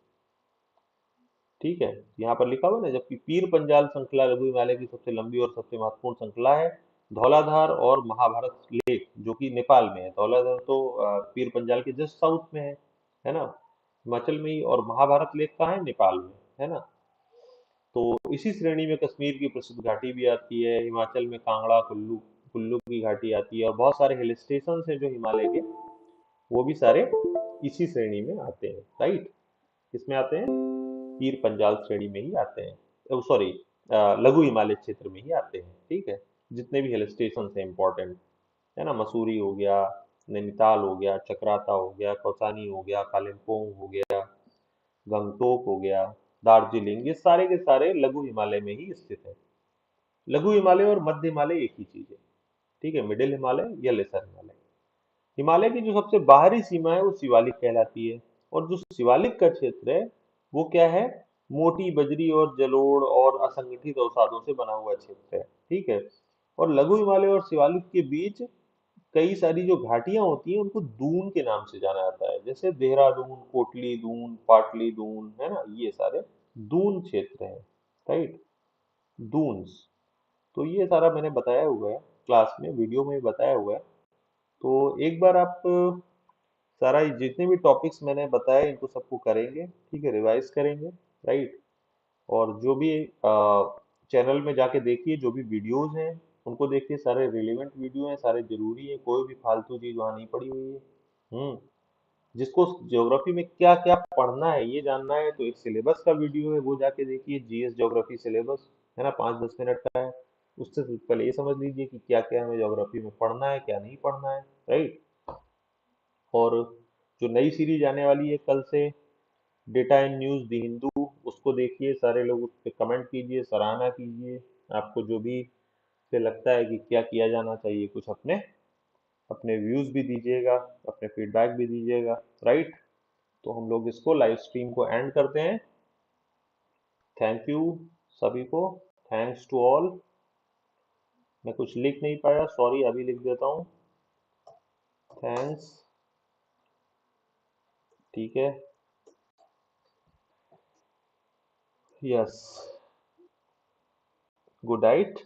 ठीक है, यहाँ पर लिखा हुआ है ना, जबकि पीर पंजाल श्रृंखला लघु हिमालय की सबसे लंबी और सबसे महत्वपूर्ण श्रृंखला है। धौलाधार और महाभारत लेक जो कि नेपाल में है, धौलाधार तो पीर पंजाल के जस्ट साउथ में है ना, हिमाचल में ही, और महाभारत लेक कहाँ है, नेपाल में, है ना। तो इसी श्रेणी में कश्मीर की प्रसिद्ध घाटी भी आती है, हिमाचल में कांगड़ा, कुल्लू कुल्लू की घाटी आती है, और बहुत सारे हिल स्टेशन हैं जो हिमालय के, वो भी सारे इसी श्रेणी में आते हैं। राइट। किसमें आते हैं, पीर पंजाल श्रेणी में ही आते हैं, सॉरी, लघु हिमालय क्षेत्र में ही आते हैं। ठीक है। जितने भी हिल स्टेशन हैं इंपॉर्टेंट, है ना, मसूरी हो गया, नैनीताल हो गया, चक्राता हो गया, कौसानी हो गया, कालिम्पोंग हो गया, गंगटोक हो गया, दार्जिलिंग, ये सारे के सारे लघु हिमालय में ही स्थित है। लघु हिमालय और मध्य हिमालय एक ही चीज है। ठीक है, मिडिल हिमालय या लेसर हिमालय। हिमालय की जो सबसे बाहरी सीमा है वो शिवालिक कहलाती है, और जो शिवालिक का क्षेत्र है वो क्या है, मोटी बजरी और जलोढ़ और असंगठित अवसादों से बना हुआ क्षेत्र है। ठीक है। और लघु हिमालय और शिवालिक के बीच कई सारी जो घाटियां होती हैं उनको दून के नाम से जाना जाता है, जैसे देहरादून, कोटली दून, पाटली दून, है ना, ये सारे दून क्षेत्र हैं। राइट। दून्स। तो ये सारा मैंने बताया हुआ है क्लास में, वीडियो में बताया हुआ है। तो एक बार आप सारा जितने भी टॉपिक्स मैंने बताए इनको सबको करेंगे, ठीक है, रिवाइज करेंगे। राइट। और जो भी चैनल में जाके देखिए, जो भी वीडियोस हैं उनको देखिए, सारे रिलेवेंट वीडियो हैं, सारे जरूरी है, कोई भी फालतू चीज वहाँ नहीं पड़ी हुई है। जिसको ज्योग्राफी में क्या क्या पढ़ना है ये जानना है, तो एक सिलेबस का वीडियो है, वो जाके देखिए, जीएस ज्योग्राफी सिलेबस। है ना, 5-10 मिनट का है। उससे पहले ये समझ लीजिए कि क्या क्या हमें ज्योग्राफी में पढ़ना है, क्या नहीं पढ़ना है, राइट। और जो नई सीरीज आने वाली है कल से, data and news the Hindu, उसको देखिए, सारे लोग उस पर कमेंट कीजिए, सराहना कीजिए। आपको जो भी से लगता है कि क्या किया जाना चाहिए, कुछ अपने अपने व्यूज़ भी दीजिएगा, अपने फीडबैक भी दीजिएगा, राइट। तो हम लोग इसको लाइव स्ट्रीम को एंड करते हैं। थैंक यू सभी को, थैंक्स टू ऑल। मैं कुछ लिख नहीं पाया, सॉरी, अभी लिख देता हूँ। थैंक्स, ठीक है, यस, गुड नाइट।